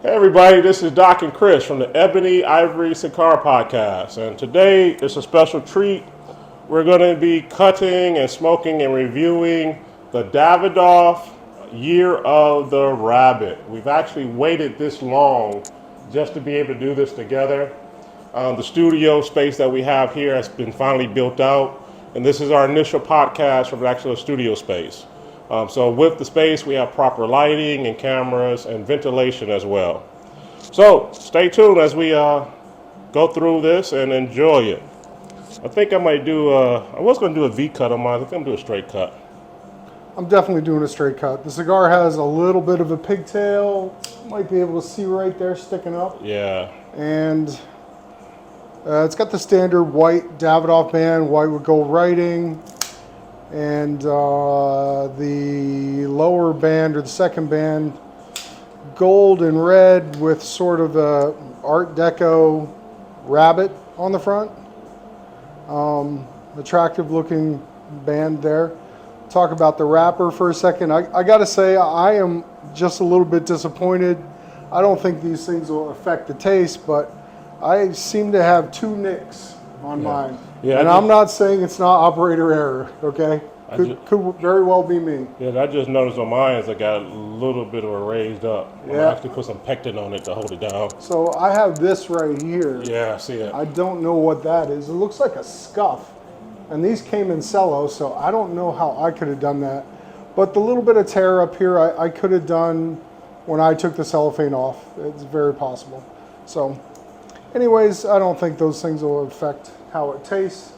Hey everybody, this is Doc and Chris from the Ebony Ivory Cigar Podcast, and today it's a special treat. We're going to be cutting and smoking and reviewing the Davidoff Year of the Rabbit. We've actually waited this long just to be able to do this together. The studio space that we have here has been finally built out, and this is our initial podcast from the actual studio space. So with the space, we have proper lighting and cameras and ventilation as well. So stay tuned as we go through this and enjoy it. I think I might do, I was going to do a V cut on mine. I think I'm going to do a straight cut. I'm definitely doing a straight cut. The cigar has a little bit of a pigtail. Might be able to see right there sticking up. Yeah. And it's got the standard white Davidoff band, white with gold writing. And the lower band, or the second band, gold and red with sort of a Art Deco rabbit on the front. Attractive looking band there. Talk about the wrapper for a second. I gotta say, I am just a little bit disappointed. I don't think these things will affect the taste, but I seem to have two nicks on mine. Yeah, and I'm not saying it's not operator error, okay? Could very well be me. Yeah, I just noticed on mine I got a little bit of a raised up. I actually put some pectin on it to hold it down. So I have this right here. Yeah, I see it. I don't know what that is. It looks like a scuff. And these came in cello, so I don't know how I could have done that. But the little bit of tear up here, I could have done when I took the cellophane off. It's very possible. So anyways, I don't think those things will affect how it tastes.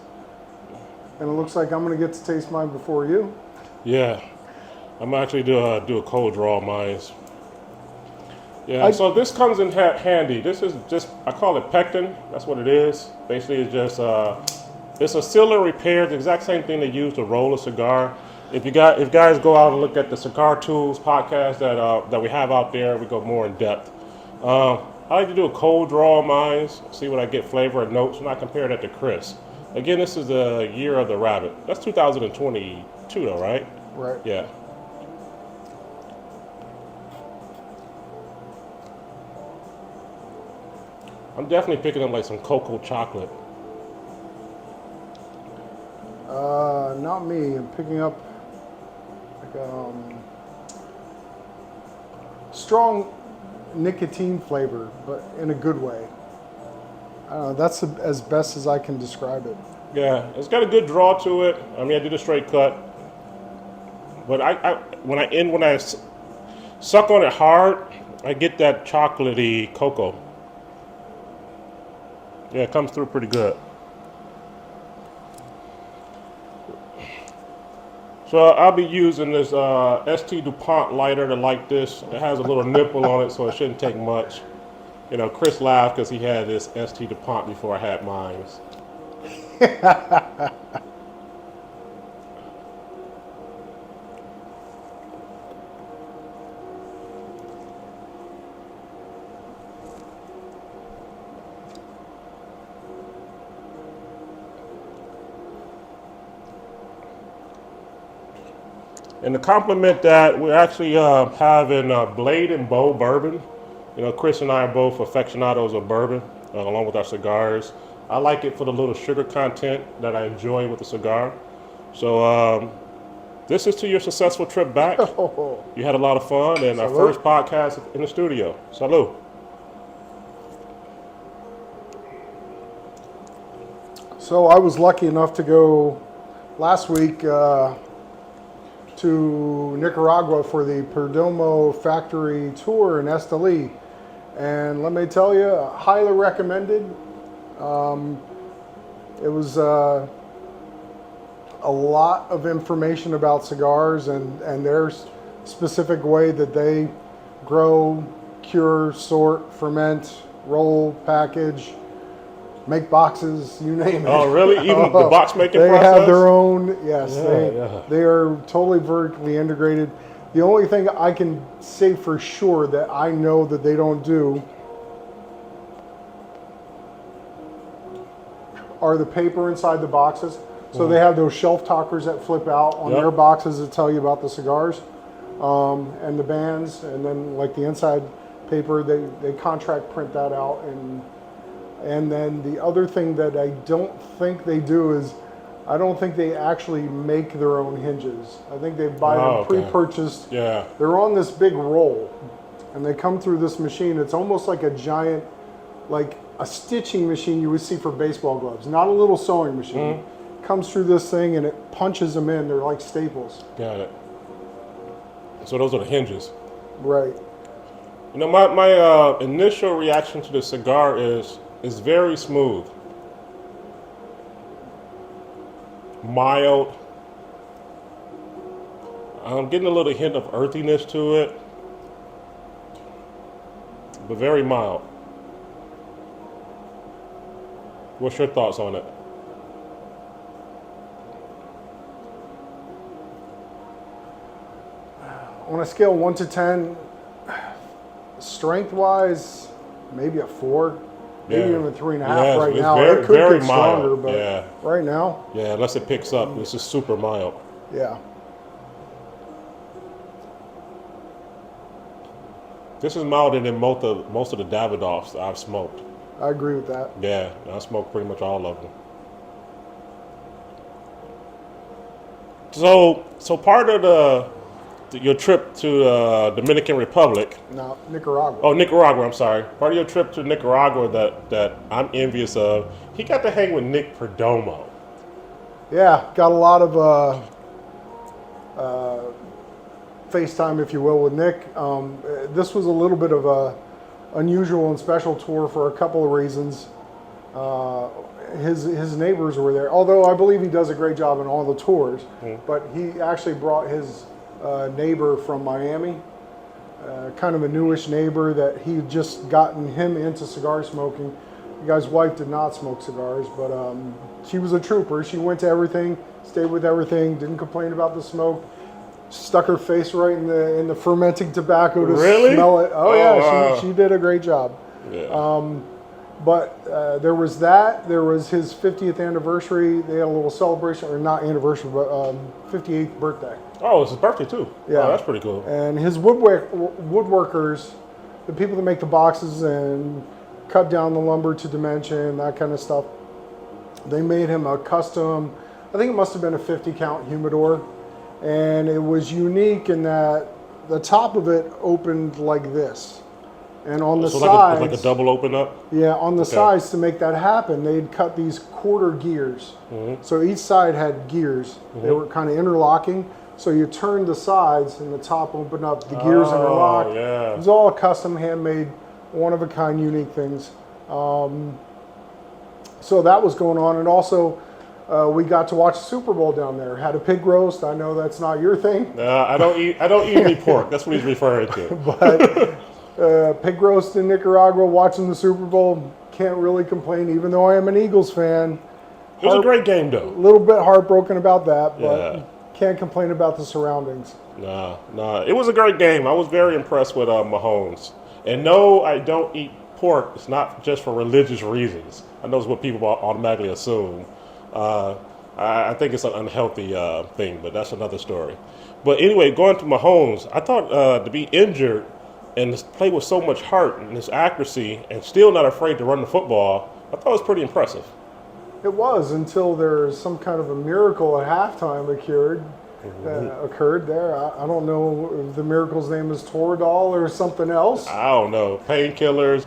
And it looks like I'm going to get to taste mine before you. Yeah. I'm actually do a cold draw of mine. Yeah, so this comes in handy. This is just, I call it pectin. That's what it is. Basically, it's just, it's a seal and repair. The exact same thing they use to roll a cigar. If guys go out and look at the Cigar Tools podcast that we have out there, we go more in depth. I like to do a cold draw of mine, see what I get flavor and notes, and I compare that to Chris. Again, this is the Year of the Rabbit. That's 2022 though, right? Right. Yeah. I'm definitely picking up like some cocoa chocolate. Not me. I'm picking up like strong nicotine flavor, but in a good way. I don't know, that's as best as I can describe it. Yeah, it's got a good draw to it. I mean, I did a straight cut, but when I suck on it hard, I get that chocolatey cocoa. Yeah, it comes through pretty good. So I'll be using this ST DuPont lighter to light this. It has a little nipple on it, so it shouldn't take much. You know, Chris laughed because he had this ST DuPont before I had mine. And to complement that, we're actually having Blade and Bow bourbon. You know, Chris and I are both aficionados of bourbon, along with our cigars. I like it for the little sugar content that I enjoy with the cigar. So this is to your successful trip back. You had a lot of fun, and our first podcast in the studio. Salud. So I was lucky enough to go last week to Nicaragua for the Perdomo factory tour in Esteli. And let me tell you, highly recommended. It was a lot of information about cigars and their specific way that they grow, cure, sort, ferment, roll, package, make boxes, you name it. Oh, really? Even the box making process? They have their own, yes. They are totally vertically integrated. The only thing I can say for sure that I know that they don't do are the paper inside the boxes. So they have those shelf talkers that flip out on their boxes that tell you about the cigars and the bands, and then like the inside paper. They contract print that out, and then the other thing that I don't think they do is, I don't think they actually make their own hinges. I think they buy them pre-purchased. Yeah. They're on this big roll, and they come through this machine. It's almost like a giant, like a stitching machine you would see for baseball gloves, not a little sewing machine. Comes through this thing and it punches them in. They're like staples. Got it. So those are the hinges. Right. You know, my initial reaction to the cigar is very smooth. Mild. I'm getting a little hint of earthiness to it, but very mild. What's your thoughts on it? On a scale of 1 to 10, strength-wise, maybe a 4, maybe even a 3.5 right now. Very, it could very get mild. stronger, but right now, yeah, unless it picks up, this is super mild. Yeah. This is milder than most of the Davidoffs that I've smoked. I agree with that. Yeah, I smoked pretty much all of them. So part of your trip to Dominican Republic. No, Nicaragua. Oh, Nicaragua. I'm sorry. Part of your trip to Nicaragua that I'm envious of. He got to hang with Nick Perdomo. Yeah, got a lot of FaceTime, if you will, with Nick. This was a little bit of a unusual and special tour for a couple of reasons. His neighbors were there, although I believe he does a great job on all the tours. But he actually brought his neighbor from Miami, kind of a newish neighbor that he had just gotten him into cigar smoking. The guy's wife did not smoke cigars, but she was a trooper. She went to everything, stayed with everything, didn't complain about the smoke. Stuck her face right in the fermenting tobacco to smell it. Oh yeah, wow. She did a great job. Yeah. But there was that. There was his 50th anniversary. They had a little celebration, or not anniversary, but 58th birthday. Oh, it's his birthday too. Yeah, oh, that's pretty cool. And his woodworkers, the people that make the boxes and cut down the lumber to dimension, that kind of stuff, they made him a custom, I think it must have been a 50 count humidor. And it was unique in that the top of it opened like this. And on the sides... like a double open up? Yeah, on the sides, to make that happen, they'd cut these quarter gears. So each side had gears. They were kind of interlocking. So you turned the sides and the top opened up, the gears interlocked. Yeah. It was all custom, handmade, one-of-a-kind, unique things. So that was going on. And also... we got to watch the Super Bowl down there. Had a pig roast. I know that's not your thing. I don't eat any pork. That's what he's referring to. But pig roast in Nicaragua, watching the Super Bowl, can't really complain. Even though I am an Eagles fan, it was a great game, though. A little bit heartbroken about that, but can't complain about the surroundings. Nah. It was a great game. I was very impressed with Mahomes. And no, I don't eat pork. It's not just for religious reasons. I know it's what people automatically assume. I think it's an unhealthy thing, but that's another story. But anyway, going to Mahomes, I thought to be injured and play with so much heart and his accuracy and still not afraid to run the football, I thought it was pretty impressive. It was, until there's some kind of a miracle at halftime occurred there. I don't know if the miracle's name is Toradol or something else. I don't know. Painkillers,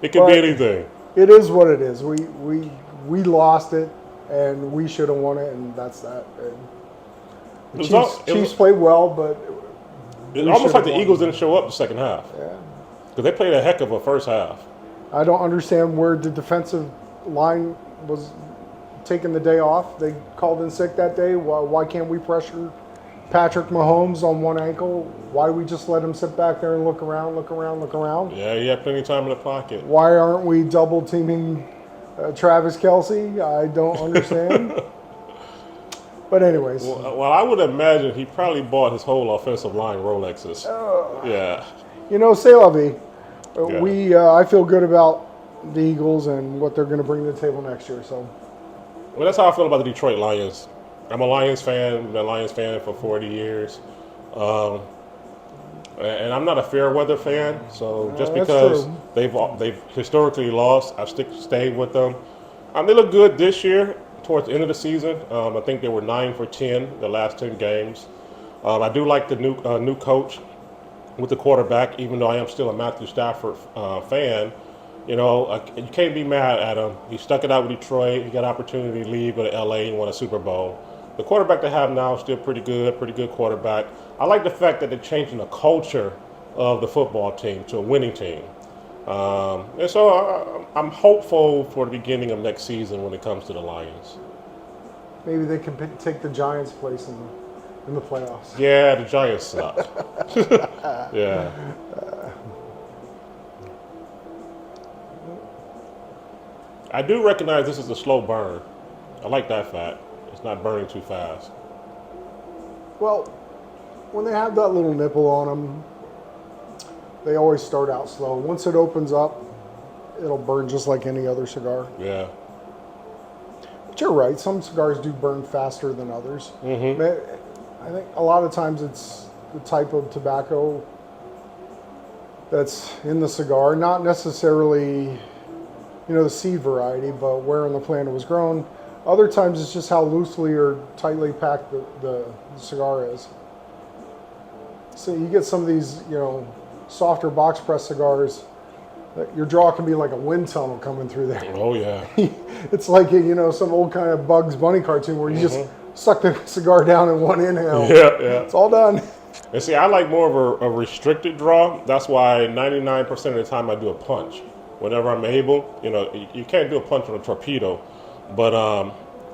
it could be anything. It is what it is. We lost it, and we should have won it, and that's that. The Chiefs played well, but it's almost like the Eagles didn't show up the second half. Yeah, because they played a heck of a first half. I don't understand where the defensive line was taking the day off. They called in sick that day. Why can't we pressure Patrick Mahomes on one ankle? Why do we just let him sit back there and look around? Yeah, he had plenty of time in the pocket. Why aren't we double teaming Travis Kelce? I don't understand. But anyways. Well, I would imagine he probably bought his whole offensive line Rolexes. Yeah. You know, c'est la vie. I feel good about the Eagles and what they're going to bring to the table next year. So. Well, that's how I feel about the Detroit Lions. I'm a Lions fan. Been a Lions fan for 40 years. And I'm not a fair weather fan, so just that's because true. they've historically lost, I stayed with them. They look good this year towards the end of the season. I think they were 9 for 10 the last 10 games. I do like the new coach with the quarterback, even though I am still a Matthew Stafford fan. You know, you can't be mad at him. He stuck it out with Detroit. He got an opportunity to leave, go to LA and won a Super Bowl. The quarterback they have now is still pretty good quarterback. I like the fact that they're changing the culture of the football team to a winning team. And so I'm hopeful for the beginning of next season when it comes to the Lions. Maybe they can take the Giants' place in the playoffs. Yeah, the Giants suck. Yeah. I do recognize this is a slow burn. I like that fact. It's not burning too fast. Well, when they have that little nipple on them, they always start out slow. Once it opens up, it'll burn just like any other cigar. Yeah. But you're right. Some cigars do burn faster than others. Mm-hmm. I think a lot of times it's the type of tobacco that's in the cigar, not necessarily, the seed variety, but where on the plant it was grown. Other times it's just how loosely or tightly packed the cigar is. So you get some of these, softer box press cigars, your draw can be like a wind tunnel coming through there. Oh, yeah. It's like, some old kind of Bugs Bunny cartoon where you just suck the cigar down in one inhale. Yeah. It's all done. And see, I like more of a restricted draw. That's why 99% of the time I do a punch. Whenever I'm able, you can't do a punch on a torpedo, but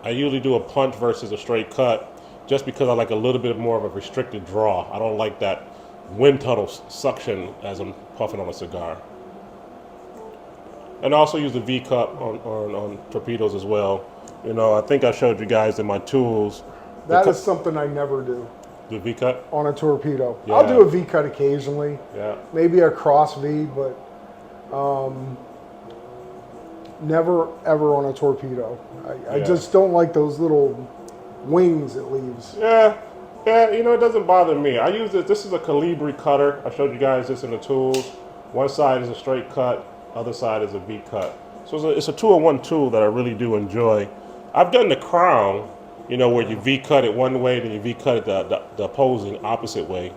I usually do a punch versus a straight cut just because I like a little bit more of a restricted draw. I don't like that wind tunnel suction as I'm puffing on a cigar. And I also use the V cup on torpedoes as well. I think I showed you guys in my tools. That is something I never do. The V cut? On a torpedo. Yeah. I'll do a V cut occasionally. Yeah. Maybe a cross V, but never ever on a torpedo. I just don't like those little wings it leaves. Yeah, it doesn't bother me. I use this. This is a Calibri cutter. I showed you guys this in the tools. One side is a straight cut, other side is a V cut. So it's a 2-in-1 tool that I really do enjoy. I've done the crown, where you V cut it one way, then you V cut it the opposing opposite way,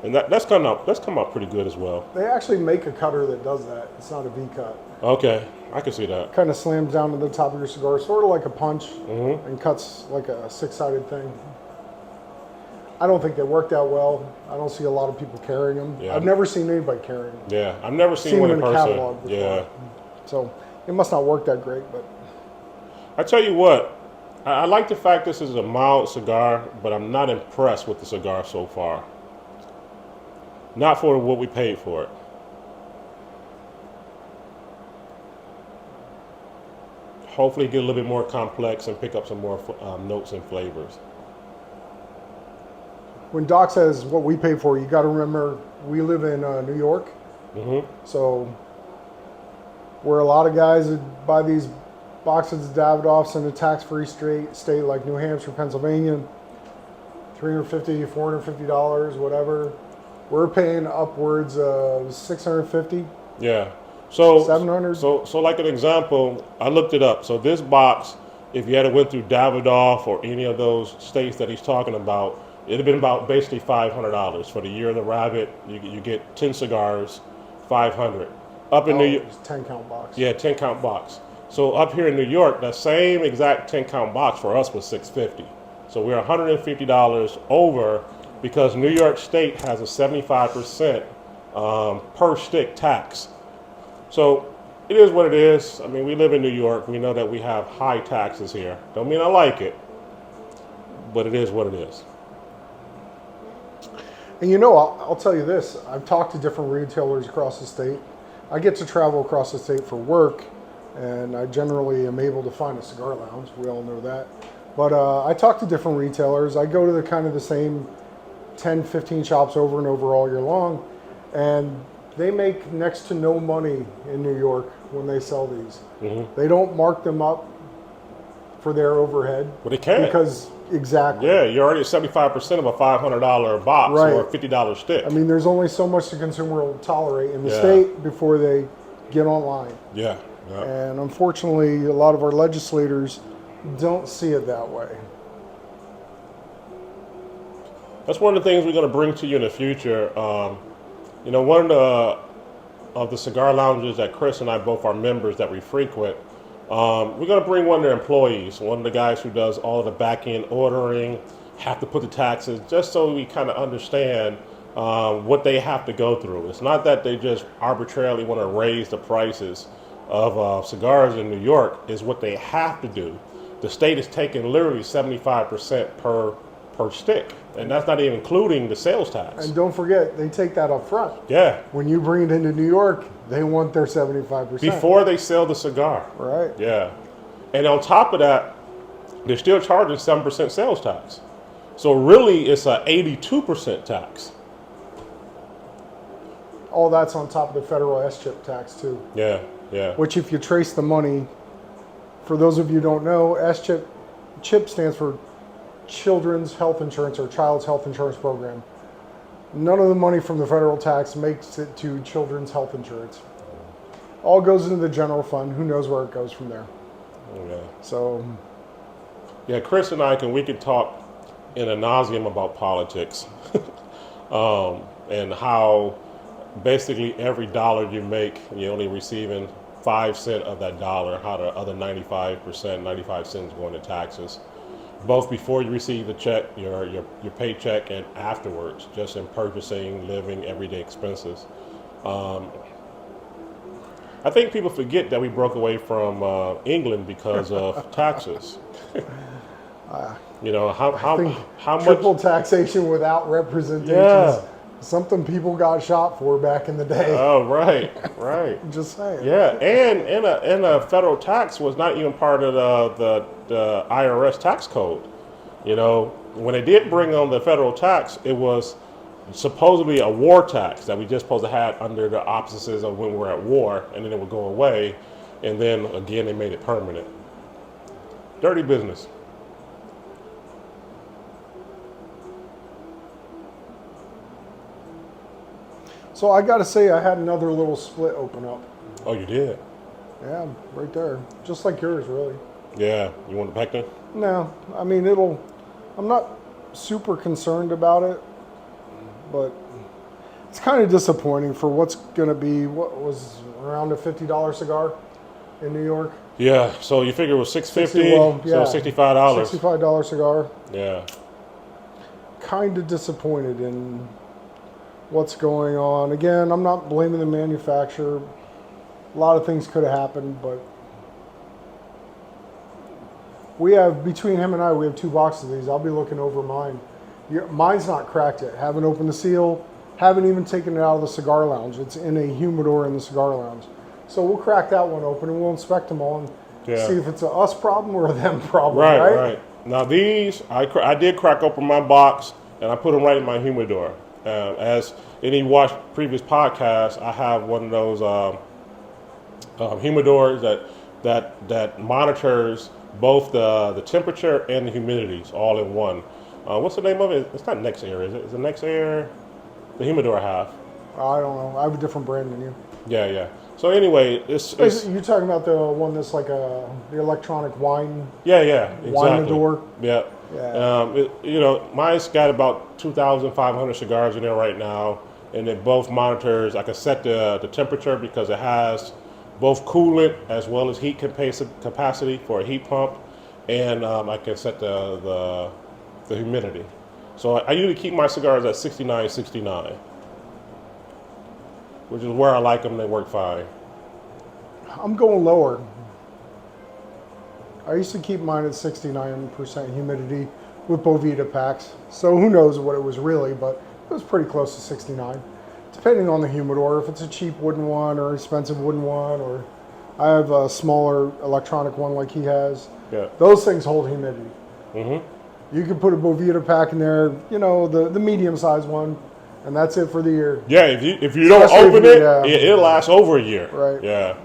and that's come out pretty good as well. They actually make a cutter that does that. It's not a V cut. Okay, I can see that. Kind of slams down to the top of your cigar, sort of like a punch, and cuts like a 6-sided thing. I don't think they worked out well. I don't see a lot of people carrying them. Yeah. I've never seen anybody carrying them. Yeah, I've never seen one in them in a person. catalog before. Yeah. So it must not work that great, but I tell you what, I like the fact this is a mild cigar, but I'm not impressed with the cigar so far. Not for what we paid for it. Hopefully get a little bit more complex and pick up some more notes and flavors. when Doc says what we pay for, you got to remember we live in New York. Mm-hmm. So where a lot of guys would buy these boxes of Davidoffs in a tax-free state like New Hampshire, Pennsylvania, $350, $450, whatever. We're paying upwards of $650. Yeah. So $700. So like an example, I looked it up. So this box, if you had went through Davidoff or any of those states that he's talking about, it'd have been about basically $500 for the year of the Rabbit. You get 10 cigars, $500. Up in New York, 10-count box. yeah, 10-count box. So up here in New York, that same exact 10-count box for us was $650. So we're $150 over because New York State has a 75% per stick tax. So it is what it is. I mean, we live in New York. We know that we have high taxes here. Don't mean I like it, but it is what it is. And you know, I'll tell you this. I've talked to different retailers across the state. I get to travel across the state for work, and I generally am able to find a cigar lounge. We all know that. But I talk to different retailers. I go to the kind of the same 10, 15 shops over and over all year long, and they make next to no money in New York when they sell these. Mm-hmm. They don't mark them up for their overhead. But they can. Because Exactly. Yeah, you're already at 75% of a $500 box Right. or a $50 stick. I mean, there's only so much the consumer will tolerate in the Yeah. state before they get online. Yeah. Yeah. And unfortunately, a lot of our legislators don't see it that way. That's one of the things we're going to bring to you in the future. One of the cigar lounges that Chris and I both are members that we frequent, we're going to bring one of their employees, one of the guys who does all of the back end ordering, have to put the taxes, just so we kind of understand what they have to go through. It's not that they just arbitrarily want to raise the prices of cigars in New York, is what they have to do. The state is taking literally 75% per stick, and that's not even including the sales tax. And don't forget, they take that up front. Yeah. When you bring it into New York, they want their 75%. Before they sell the cigar. Right. Yeah. And on top of that, they're still charging 7% sales tax. So really, it's a 82% tax. All that's on top of the federal S-chip tax, too. Yeah, yeah. Which, if you trace the money, for those of you who don't know, chip stands for Children's Health Insurance or Child's Health Insurance Program. None of the money from the federal tax makes it to children's health insurance. All goes into the general fund. Who knows where it goes from there? Yeah. So, Yeah, Chris and we could talk in a nauseam about politics and how basically every dollar you make, you're only receiving 5 cents of that dollar, how the other 95%, 95 cents going to taxes, both before you receive the check, your paycheck, and afterwards, just in purchasing, living, everyday expenses. I think people forget that we broke away from England because of taxes. How triple much taxation without representation Yeah. is something people got shot for back in the day. Oh, right, right. Just saying. Yeah, and a federal tax was not even part of the IRS tax code. When they did bring on the federal tax, it was supposedly a war tax that we just supposed to have under the auspices of when we're at war, and then it would go away, and then again they made it permanent. Dirty business. So I got to say, I had another little split open up. Oh, you did? Yeah, right there. Just like yours, really. Yeah. You want the pectin? No, I mean, I'm not super concerned about it, but it's kind of disappointing for what's going to be, what was around a $50 cigar in New York. Yeah. So you figure it was $6.50, Well, yeah. so $65. $65 cigar. Yeah. Kind of disappointed in what's going on. Again, I'm not blaming the manufacturer. A lot of things could have happened, but between him and I, we have 2 boxes of these. I'll be looking over mine. Mine's not cracked yet. Haven't opened the seal. Haven't even taken it out of the cigar lounge. It's in a humidor in the cigar lounge. So we'll crack that one open and we'll inspect them all and see if it's a us problem or a them problem, right? Right. Now these, I did crack open my box and I put them right in my humidor. As any watched previous podcasts, I have one of those humidors that monitors both the temperature and the humidities all in one. What's the name of it? It's not Next Air, is it? Is it Next Air? The humidor I have. I don't know. I have a different brand than you. Yeah. So anyway, it's You're talking about the one that's like the electronic wine. Yeah, exactly. Winador. Yeah. Mine's got about 2,500 cigars in there right now, and it both monitors. I can set the temperature because it has both coolant as well as heat capacity for a heat pump, and I can set the humidity. So I usually keep my cigars at 69, which is where I like them. They work fine. I'm going lower. I used to keep mine at 69% humidity with Bovita packs. So who knows what it was really, but it was pretty close to 69. Depending on the humidor, if it's a cheap wooden one or expensive wooden one, or I have a smaller electronic one like he has. Yeah. Those things hold humidity. Mm-hmm. You can put a Bovita pack in there, the medium-sized one, and that's it for the year. Yeah, if you don't open it, it'll last over a year. Right. Yeah.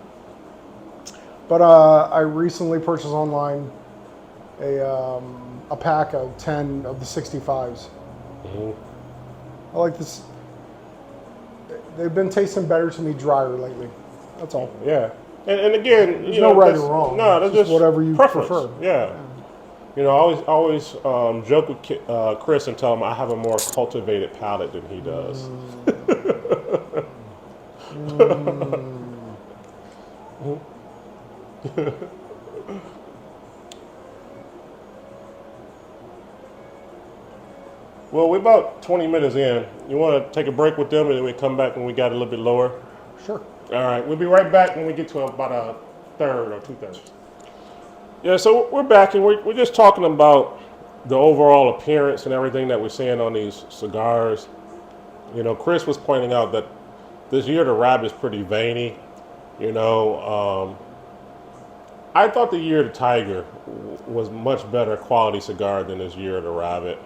But I recently purchased online a a pack of 10 of the 65s. I like this. They've been tasting better to me drier lately. That's all. Yeah. And again, there's no right or wrong. No, that's just whatever you preference. prefer. Yeah. You know, I always joke with Chris and tell him I have a more cultivated palate than he does. Well, we're about 20 minutes in. You want to take a break with them and then we come back when we got a little bit lower? Sure. All right. We'll be right back when we get to about a third or 2/3. Yeah, so we're back and we're just talking about the overall appearance and everything that we're seeing on these cigars. You know, Chris was pointing out that this year the Rabbit is pretty veiny. You know, I thought the year of the Tiger was much better quality cigar than this year of the Rabbit.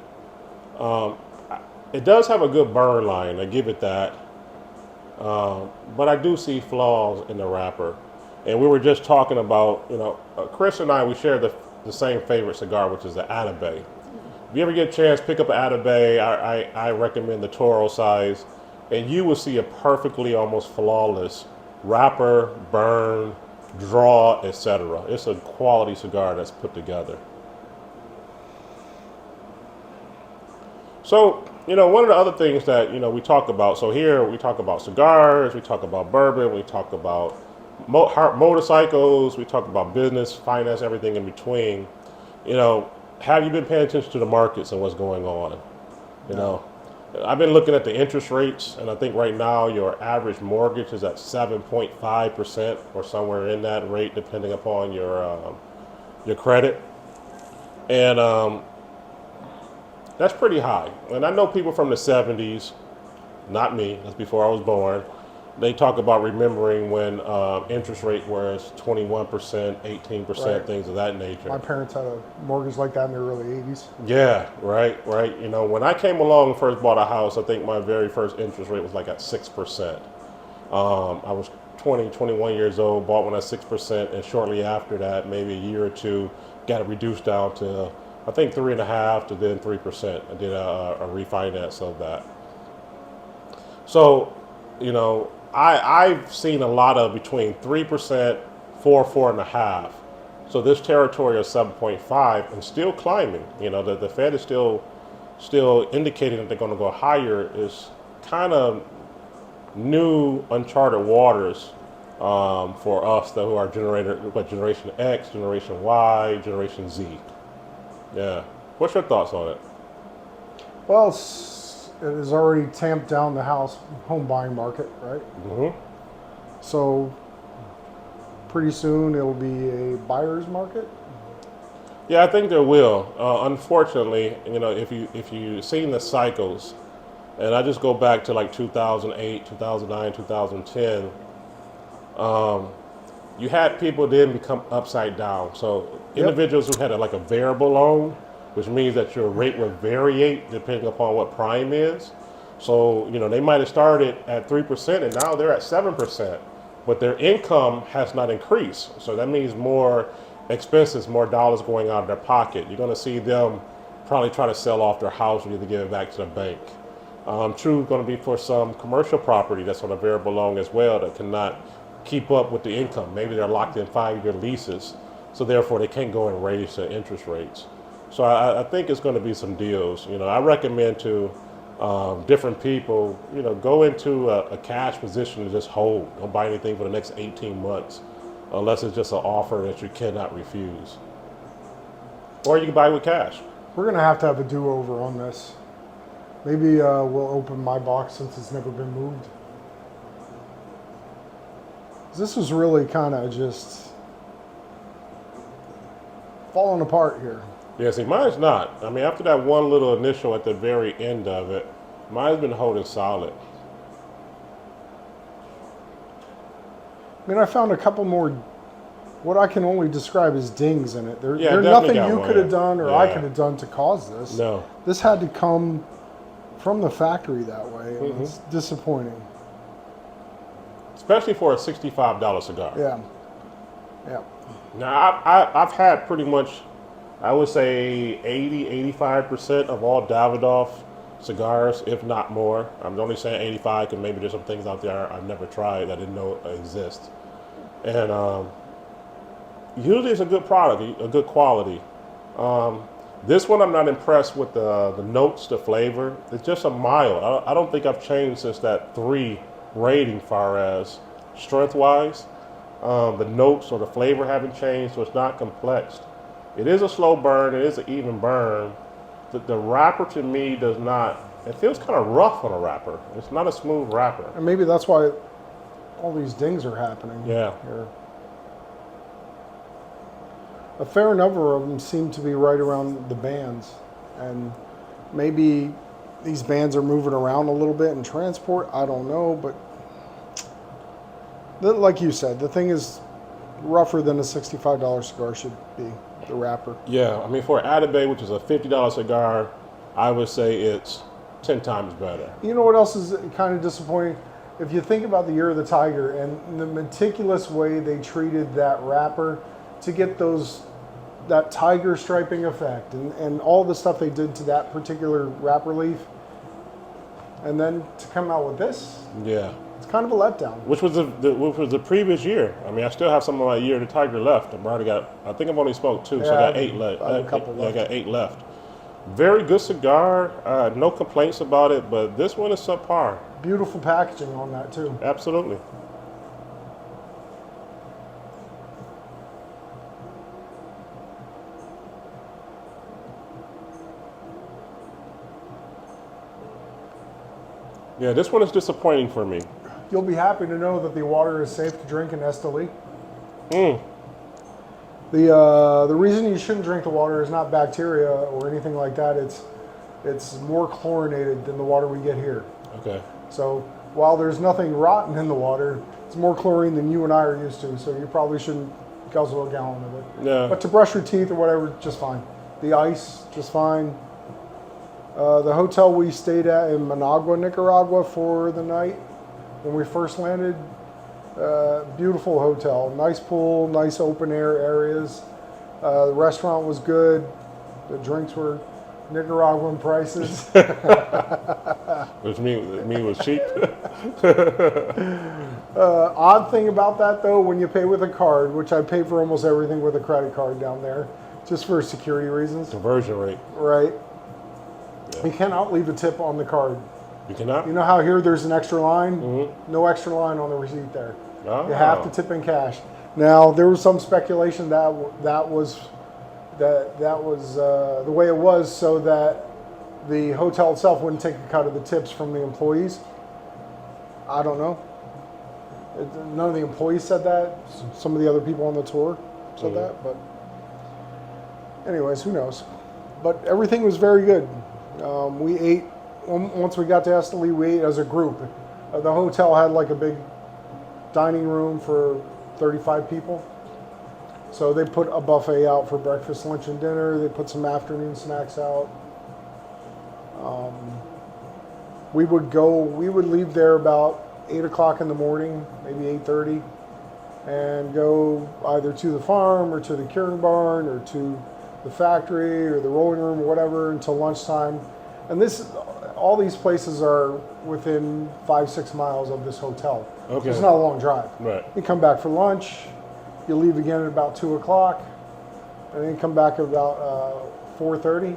It does have a good burn line, I give it that. But I do see flaws in the wrapper. And we were just talking about, you know, Chris and I, we share the same favorite cigar, which is the Atabey. If you ever get a chance, pick up an Atabey. I recommend the Toro size. And you will see a perfectly, almost flawless wrapper, burn, draw, etc. It's a quality cigar that's put together. So, you know, one of the other things that, you know, we talk about, so here we talk about cigars, we talk about bourbon, we talk about motorcycles, we talk about business, finance, everything in between. You know, have you been paying attention to the markets and what's going on? You know, I've been looking at the interest rates, and I think right now your average mortgage is at 7.5% or somewhere in that rate, depending upon your credit. And that's pretty high. And I know people from the 70s, not me, that's before I was born, they talk about remembering when interest rate was 21%, 18%, Right. things of that nature. My parents had a mortgage like that in the early 80s. Yeah, right. You know, when I came along and first bought a house, I think my very first interest rate was like at 6%. I was 20, 21 years old, bought one at 6%, and shortly after that, maybe a year or two, got it reduced down to, I think 3.5% to then 3%. I did a refinance of that. So, you know, I've seen a lot of between 3%, 4.5%. So this territory of 7.5 and still climbing. You know, the Fed is still indicating that they're going to go higher. Is kind of new, uncharted waters for us who are Generation X, Generation Y, Generation Z. Yeah. What's your thoughts on it? Well, it has already tamped down the home buying market, right? Mm-hmm. So pretty soon it'll be a buyer's market. Yeah, I think there will. Unfortunately, you know, if you've seen the cycles, and I just go back to like 2008, 2009, 2010, you had people then become upside down. So individuals who had a variable loan, which means that your rate would variate depending upon what prime is. So, you know, they might have started at 3% and now they're at 7%, but their income has not increased. So that means more expenses, more dollars going out of their pocket. You're going to see them probably try to sell off their house or either give it back to the bank. True, going to be for some commercial property that's on a variable loan as well that cannot keep up with the income. Maybe they're locked in 5-year leases, so therefore they can't go and raise the interest rates. So I think it's going to be some deals. You know, I recommend to different people, you know, go into a cash position and just hold. Don't buy anything for the next 18 months unless it's just an offer that you cannot refuse. Or you can buy with cash. We're going to have a do-over on this. Maybe we'll open my box since it's never been moved. This was really kind of just falling apart here. Yeah, see, mine's not. I mean, after that one little initial at the very end of it, mine's been holding solid. I mean, I found a couple more, what I can only describe as dings in it. There's definitely nothing got you one. could have done or Yeah. I could have done to cause this. No. This had to come from the factory that way. And It's disappointing. Especially for a $65 cigar. Yeah. Yeah. Now, I've had pretty much I would say 80-85% of all Davidoff cigars, if not more. I'm only saying 85 because maybe there's some things out there I've never tried that I didn't know exist. And usually it's a good product, a good quality. This one I'm not impressed with the notes, the flavor. It's just a mild. I don't think I've changed since that 3 rating far as strength-wise. The notes or the flavor haven't changed, so it's not complex. It is a slow burn. It is an even burn. The wrapper to me does not, it feels kind of rough on a wrapper. It's not a smooth wrapper. And maybe that's why all these dings are happening. Yeah. Here. A fair number of them seem to be right around the bands. And maybe these bands are moving around a little bit in transport. I don't know, but like you said, the thing is rougher than a $65 cigar should be, the wrapper. Yeah, I mean, for Atabey, which is a $50 cigar, I would say it's 10 times better. You know what else is kind of disappointing? If you think about the Year of the Tiger and the meticulous way they treated that wrapper to get that tiger striping effect and all the stuff they did to that particular wrapper leaf, and then to come out with this, Yeah. it's kind of a letdown. Which was the previous year. I mean, I still have some of my Year of the Tiger left. I think I've only smoked 2, so I got 8 left. I have a couple left. I got 8 left. Very good cigar. No complaints about it, but this one is subpar. Beautiful packaging on that too. Absolutely. Yeah, this one is disappointing for me. You'll be happy to know that the water is safe to drink in Esteli. The reason you shouldn't drink the water is not bacteria or anything like that. It's more chlorinated than the water we get here. Okay. So while there's nothing rotten in the water, it's more chlorine than you and I are used to. So you probably shouldn't guzzle a gallon of it. Yeah. But to brush your teeth or whatever, just fine. The ice, just fine. The hotel we stayed at in Managua, Nicaragua for the night when we first landed, beautiful hotel. Nice pool, nice open air areas. The restaurant was good. The drinks were Nicaraguan prices. Which me was cheap. Odd thing about that though, when you pay with a card, which I pay for almost everything with a credit card down there, just for security reasons. Conversion rate. Right. Yeah. You cannot leave a tip on the card. You cannot? You know how here there's an extra line? Mm-hmm. No extra line on the receipt there. Oh. You have to tip in cash. Now, there was some speculation that was the way it was so that the hotel itself wouldn't take a cut of the tips from the employees. I don't know. None of the employees said that. Some of the other people on the tour said that. But anyways, who knows? But everything was very good. We ate, once we got to Esteli, we ate as a group. The hotel had like a big dining room for 35 people. So they put a buffet out for breakfast, lunch, and dinner. They put some afternoon snacks out. We would leave there about 8 o'clock in the morning, maybe 8:30, and go either to the farm or to the curing barn or to the factory or the rolling room or whatever until lunchtime. And all these places are within 5-6 miles of this hotel. Okay. It's not a long drive. Right. You come back for lunch, you leave again at about 2 o'clock, and then you come back at about 4:30,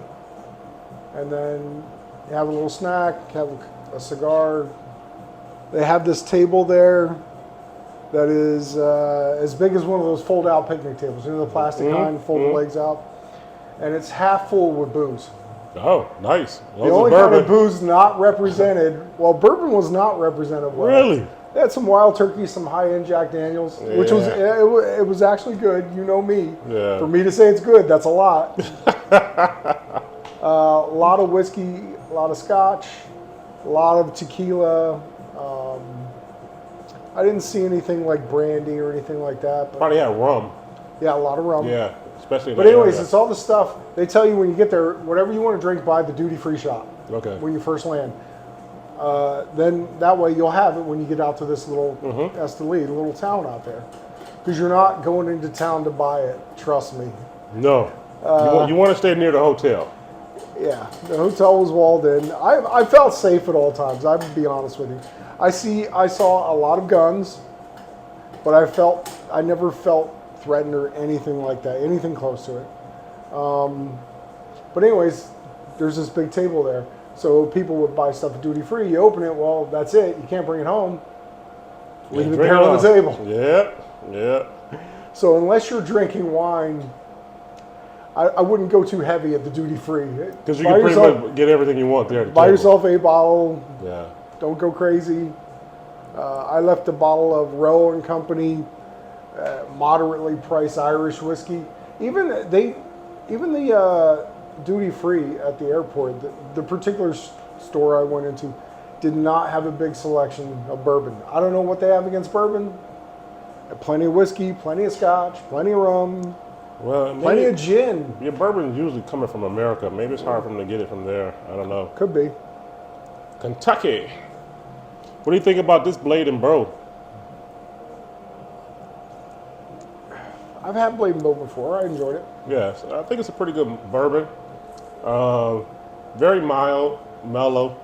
and then you have a little snack, have a cigar. They have this table there that is as big as one of those fold-out picnic tables. You know, the plastic kind, fold the legs out. And it's half full with booze. Oh, nice. The only kind of booze not represented, well, bourbon was not represented well. Really? They had some Wild Turkey, some high-end Jack Daniels, which was it was actually good. You know me. Yeah. For me to say it's good, that's a lot. A lot of whiskey, a lot of scotch, a lot of tequila. I didn't see anything like brandy or anything like that. But Probably had rum. yeah, a lot of rum. Yeah, especially. But anyways, it's all the stuff. They tell you when you get there, whatever you want to drink, buy the duty-free shop. Okay. When you first land. Then that way you'll have it when you get out to this little Esteli, the little town out there. Because you're not going into town to buy it, trust me. No. You want to stay near the hotel. Yeah, the hotel was walled in. I felt safe at all times. I would be honest with you. I saw a lot of guns, but I never felt threatened or anything like that, anything close to it. But anyways, there's this big table there. So people would buy stuff at duty free. You open it, well, that's it. You can't bring it home. Leave it there on the table. Yeah. So unless you're drinking wine, I wouldn't go too heavy at the duty free. Because you can pretty much get everything you want there. Buy yourself a bottle. Yeah. Don't go crazy. I left a bottle of Rowe and Company, moderately priced Irish whiskey. Even the duty free at the airport, the particular store I went into, did not have a big selection of bourbon. I don't know what they have against bourbon. Plenty of whiskey, plenty of scotch, plenty of rum. Well, plenty of gin. Your bourbon is usually coming from America. Maybe it's hard for them to get it from there. I don't know. Could be. Kentucky. What do you think about this Blade and Bow? I've had Blade and Bow before. I enjoyed it. Yes, I think it's a pretty good bourbon. Very mild, mellow.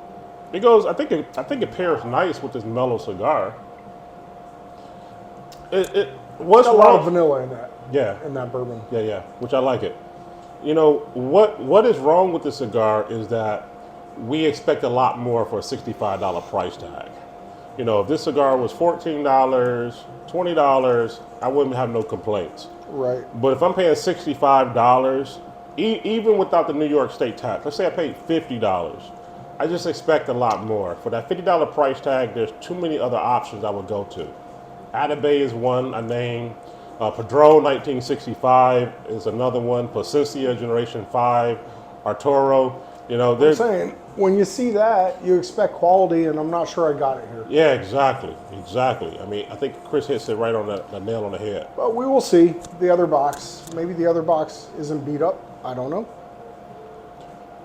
It goes. I think it pairs nice with this mellow cigar. What's a lot of vanilla in that. Yeah. In that bourbon. Yeah, which I like it. You know, what is wrong with the cigar is that we expect a lot more for a $65 price tag. You know, if this cigar was $14, $20, I wouldn't have no complaints. Right. But if I'm paying $65, even without the New York State tax, let's say I paid $50, I just expect a lot more. For that $50 price tag, there's too many other options I would go to. Atabey is one I named. Padron 1965 is another one. Plasencia Generation 5, Arturo. You know, I'm saying, when you see that, you expect quality, and I'm not sure I got it here. Yeah, exactly. I mean, I think Chris hits it right on the nail on the head. But we will see the other box. Maybe the other box isn't beat up. I don't know.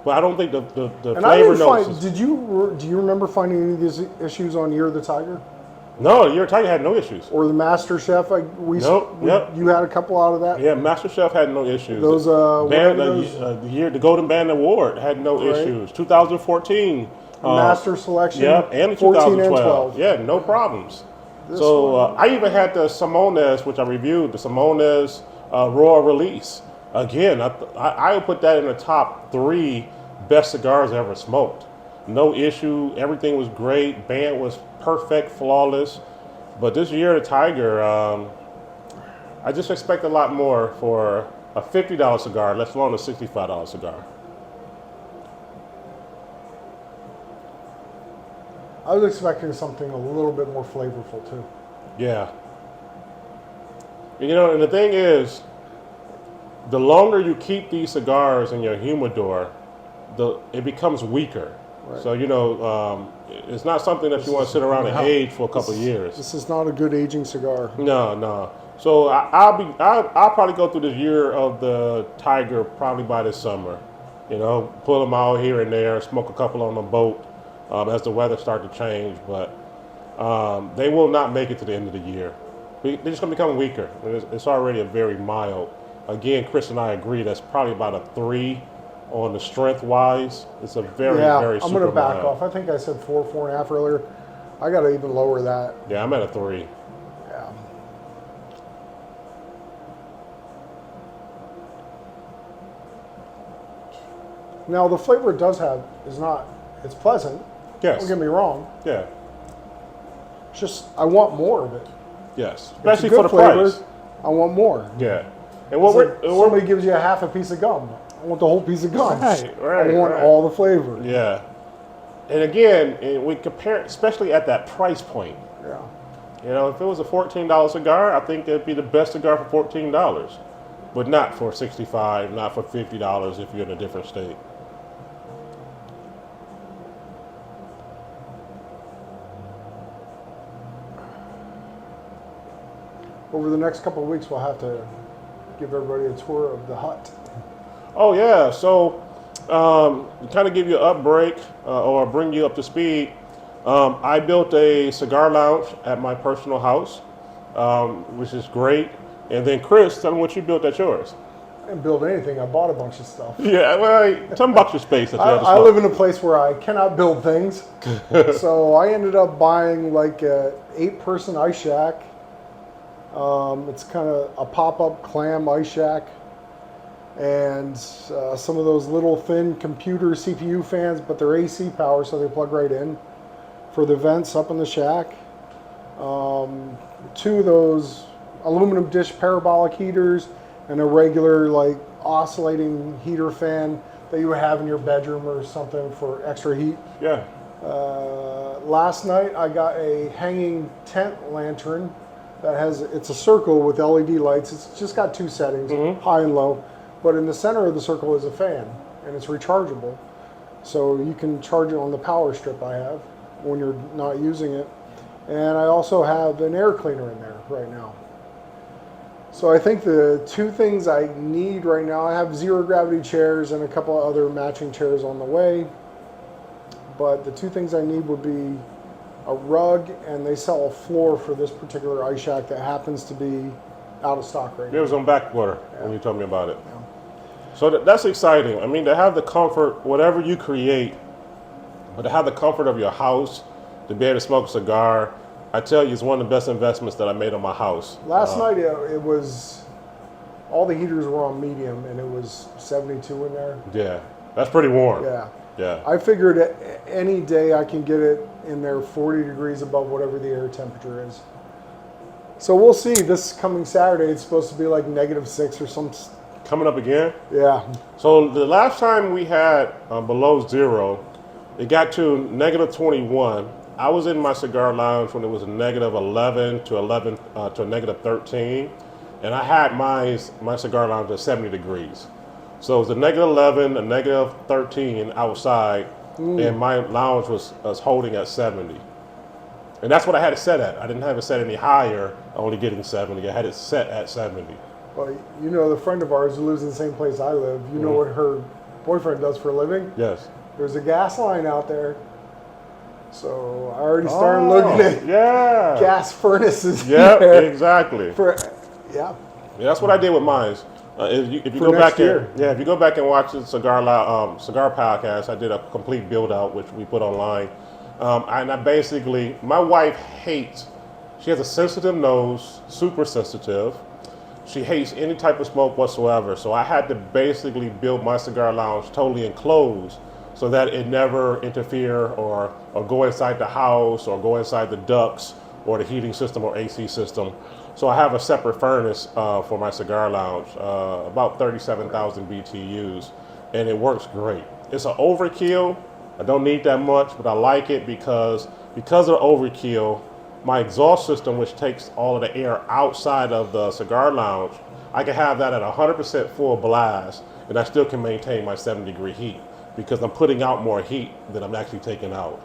But I don't think the and flavor notes. Do you remember finding any of these issues on Year of the Tiger? No, Year of the Tiger had no issues. Or the Master Chef? You had a couple out of that? Yeah, Master Chef had no issues. Those, the Golden Band Award had no issues. 2014. Master Selection. Yeah, and 14 2012. and 12. Yeah, no problems. I even had the Simones, which I reviewed, the Simones Raw Release. Again, I would put that in the top 3 best cigars I ever smoked. No issue. Everything was great. Band was perfect, flawless. But this Year of the Tiger, I just expect a lot more for a $50 cigar, let alone a $65 cigar. I was expecting something a little bit more flavorful too. Yeah. You know, and the thing is, the longer you keep these cigars in your humidor, it becomes weaker. Right. So, you know, it's not something that you want to sit around and age for a couple of years. This is not a good aging cigar. No. So I'll probably go through this Year of the Tiger probably by this summer. You know, pull them out here and there, smoke a couple on the boat as the weather starts to change. But they will not make it to the end of the year. They're just going to become weaker. It's already a very mild. Again, Chris and I agree that's probably about a 3 on the strength wise. It's a very I'm going to back off. I think I said 4.5 earlier. I got to even lower that. Yeah, I'm at a 3. Yeah. Now the flavor it does have it's pleasant. Yes. Don't get me wrong. Yeah. It's just I want more of it. Yes. Especially for the flavor, price. I want more. Yeah. And somebody gives you a half a piece of gum. I want the whole piece of gum. Right. I want all the flavor. Yeah. And again, we compare, especially at that price point. Yeah. You know, if it was a $14 cigar, I think it'd be the best cigar for $14. But not for $65, not for $50 if you're in a different state. Over the next couple of weeks, we'll have to give everybody a tour of the hut. Oh, yeah. So, kind of give you an upbreak or bring you up to speed. I built a cigar lounge at my personal house, which is great. And then, Chris, tell me what you built at yours. didn't build anything. I bought a bunch of stuff. Yeah, well, tell me about your space that you have to I smoke. live in a place where I cannot build things. So I ended up buying like a 8-person ice shack. It's kind of a pop-up clam ice shack. And some of those little thin computer CPU fans, but they're AC power, so they plug right in for the vents up in the shack. 2 of those aluminum dish parabolic heaters and a regular like oscillating heater fan that you would have in your bedroom or something for extra heat. Yeah. Last night I got a hanging tent lantern that it's a circle with LED lights. It's just got 2 settings, high and low, but in the center of the circle is a fan and it's rechargeable. So you can charge it on the power strip I have when you're not using it. And I also have an air cleaner in there right now. So I think the 2 things I need right now, I have 0 gravity chairs and a couple of other matching chairs on the way. But the 2 things I need would be a rug, and they sell a floor for this particular ice shack that happens to be out of stock right now. It was on backwater when you told me about it. Yeah. So that's exciting. I mean, to have the comfort, whatever you create, but to have the comfort of your house, to be able to smoke a cigar, I tell you, it's one of the best investments that I made on my house. Last night, it was, all the heaters were on medium, and it was 72 in there. Yeah, that's pretty warm. Yeah. Yeah. I figured any day I can get it in there 40 degrees above whatever the air temperature is. So we'll see. This coming Saturday, it's supposed to be like -6 or some. Coming up again? Yeah. So the last time we had below 0, it got to -21. I was in my cigar lounge when it was a -11 to a -13, and I had my cigar lounge at 70 degrees. So it was a -11, a -13 outside, and my lounge was holding at 70. And that's what I had it set at. I didn't have it set any higher, only getting 70. I had it set at 70. Well, you know, the friend of ours who lives in the same place I live, you know what her boyfriend does for a living? Yes. There's a gas line out there. So I already started looking at gas furnaces. Yeah, there exactly. Yeah, that's what I did with mine. If you For go back next year. if you go back and watch the cigar podcast, I did a complete build out which we put online. And I basically, my wife hates. She has a sensitive nose, super sensitive. She hates any type of smoke whatsoever. So I had to basically build my cigar lounge totally enclosed so that it never interfere or go inside the house or go inside the ducts or the heating system or AC system. So I have a separate furnace for my cigar lounge, about 37,000 BTUs, and it works great. It's an overkill. I don't need that much, but I like it because of overkill, my exhaust system, which takes all of the air outside of the cigar lounge, I can have that at 100% full blast, and I still can maintain my 70-degree heat because I'm putting out more heat than I'm actually taking out.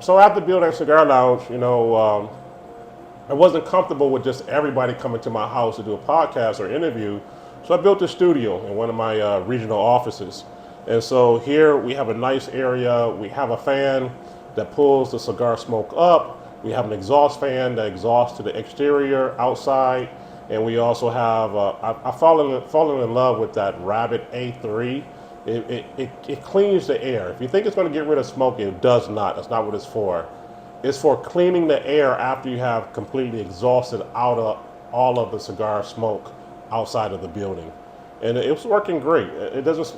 So after building a cigar lounge, I wasn't comfortable with just everybody coming to my house to do a podcast or interview, so I built a studio in one of my regional offices. And so here we have a nice area. We have a fan that pulls the cigar smoke up. We have an exhaust fan that exhausts to the exterior outside. And we also have, I've fallen in love with that Rabbit A3. It cleans the air. If you think it's going to get rid of smoke, it does not. That's not what it's for. It's for cleaning the air after you have completely exhausted out of all of the cigar smoke outside of the building. And it was working great. It doesn't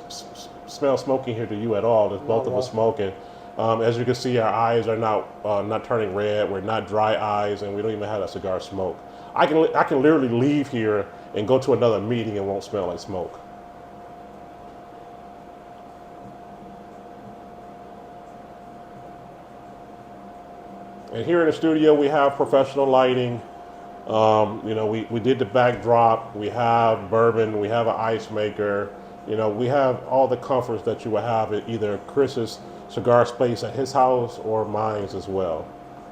smell smoky here to you at all. There's both of us smoking. As you can see, our eyes are not turning red. We're not dry eyes, and we don't even have a cigar smoke. I can literally leave here and go to another meeting and won't smell like smoke. And here in the studio, we have professional lighting. We did the backdrop. We have bourbon. We have an ice maker. We have all the comforts that you would have at either Chris's cigar space at his house or mine as well.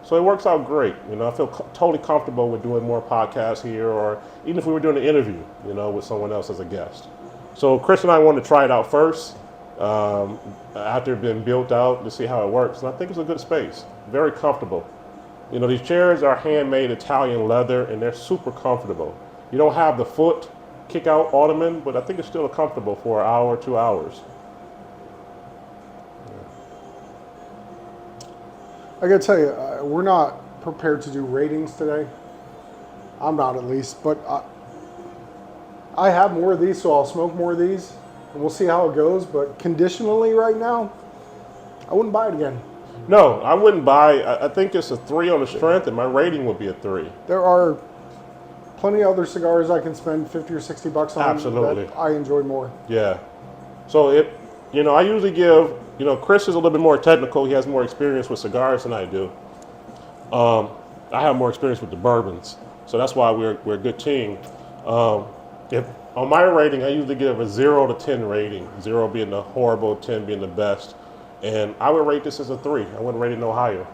So it works out great. I feel totally comfortable with doing more podcasts here, or even if we were doing an interview, with someone else as a guest. So Chris and I wanted to try it out first after it being built out to see how it works. And I think it's a good space, very comfortable. These chairs are handmade Italian leather, and they're super comfortable. You don't have the foot kick out ottoman, but I think it's still comfortable for an hour, 2 hours. I gotta tell you, we're not prepared to do ratings today. I'm not, at least, but I have more of these, so I'll smoke more of these, and we'll see how it goes. But conditionally right now, I wouldn't buy it again. No, I wouldn't buy. I think it's a 3 on the strength, and my rating would be a 3. There are plenty of other cigars I can spend 50 or 60 bucks on. Absolutely. That I enjoy more. Yeah. So I usually give, Chris is a little bit more technical. He has more experience with cigars than I do. I have more experience with the bourbons, so that's why we're a good team. If on my rating, I usually give a 0 to 10 rating. 0 being the horrible, 10 being the best, and I would rate this as a 3. I wouldn't rate it no higher.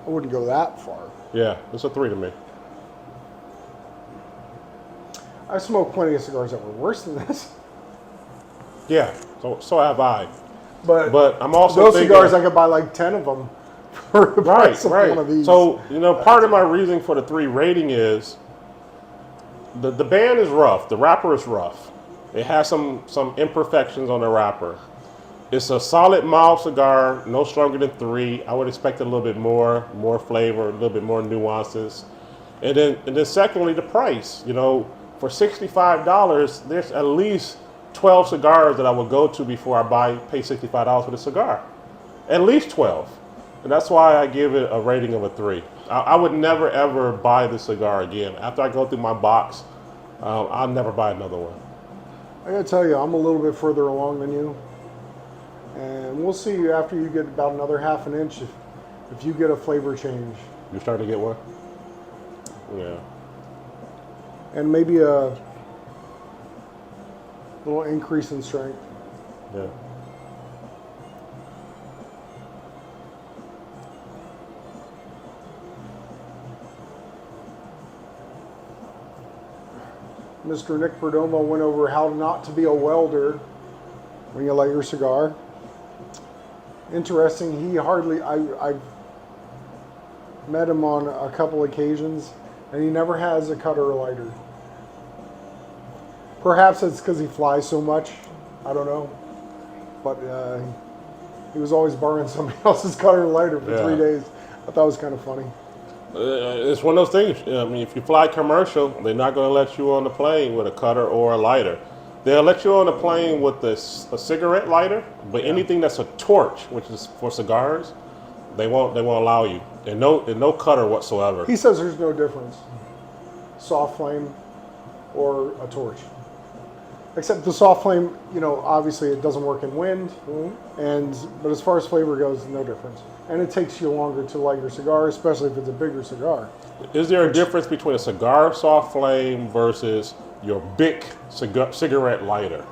I wouldn't go that far. Yeah, it's a 3 to me. I smoked plenty of cigars that were worse than this. Yeah, so have I. But I'm also those thinking, cigars I could buy like 10 of them for the price of one of these. So part of my reasoning for the 3 rating is the band is rough. The wrapper is rough. It has some imperfections on the wrapper. It's a solid mild cigar, no stronger than 3. I would expect a little bit more flavor, a little bit more nuances. And then secondly, the price. For $65, there's at least 12 cigars that I would go to before I pay $65 for the cigar. At least 12. And that's why I give it a rating of a 3. I would never ever buy the cigar again. After I go through my box, I'll never buy another one. I gotta tell you, I'm a little bit further along than you. And we'll see after you get about another half an inch if you get a flavor change. You're starting to get one? Yeah. And maybe a little increase in strength. Yeah. Mr. Nick Perdomo went over how not to be a welder when you light your cigar. Interesting, I've met him on a couple occasions, and he never has a cutter or lighter. Perhaps it's because he flies so much. I don't know. But he was always borrowing somebody else's cutter or lighter for 3 days. I thought it was kind of funny. It's one of those things. I mean, if you fly commercial, they're not going to let you on the plane with a cutter or a lighter. They'll let you on the plane with a cigarette lighter, but anything that's a torch, which is for cigars, they won't allow you. And no cutter whatsoever. He says there's no difference. Soft flame or a torch. Except the soft flame, obviously it doesn't work in wind. But as far as flavor goes, no difference. And it takes you longer to light your cigar, especially if it's a bigger cigar. Is there a difference between a cigar soft flame versus your big cigarette lighter?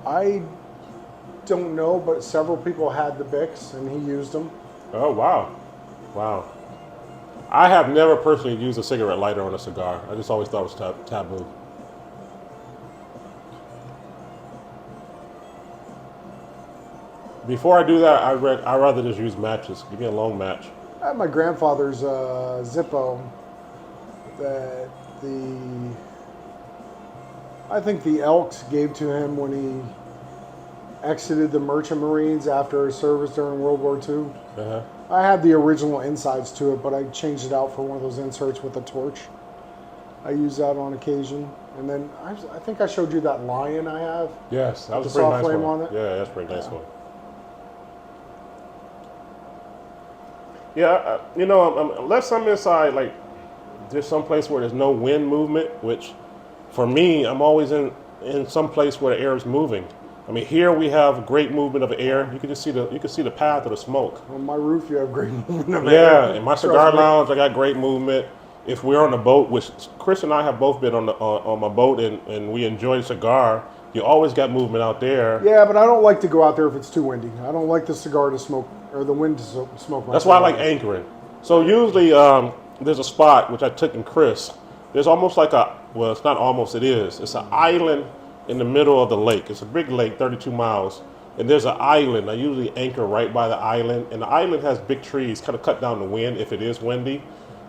I don't know, but several people had the Bics and he used them. Oh, wow. I have never personally used a cigarette lighter on a cigar. I just always thought it was taboo. Before I do that, I'd rather just use matches. Give me a long match. I had my grandfather's Zippo that I think the Elks gave to him when he exited the Merchant Marines after his service during World War II. Uh-huh. I had the original insides to it, but I changed it out for one of those inserts with a torch. I use that on occasion. And then I think I showed you that Lion I have. Yes, that was a the pretty soft nice flame one. on it. Yeah, that's a pretty nice one. Yeah, unless I'm inside, like, there's some place where there's no wind movement, which, for me, I'm always in some place where the air is moving. I mean, here we have great movement of air. You can see the path of the smoke. On my roof, you have great movement of air. Yeah, in my cigar lounge, I got great movement. If we're on a boat, which Chris and I have both been on my boat, and we enjoy the cigar, you always got movement out there. Yeah, but I don't like to go out there if it's too windy. I don't like the cigar to smoke, or the wind to smoke my That's why I cigar. like anchoring. So usually there's a spot, which I took in Chris. There's almost like it's not almost, it is. It's an island in the middle of the lake. It's a big lake, 32 miles. And there's an island. I usually anchor right by the island. And the island has big trees, kind of cut down the wind if it is windy.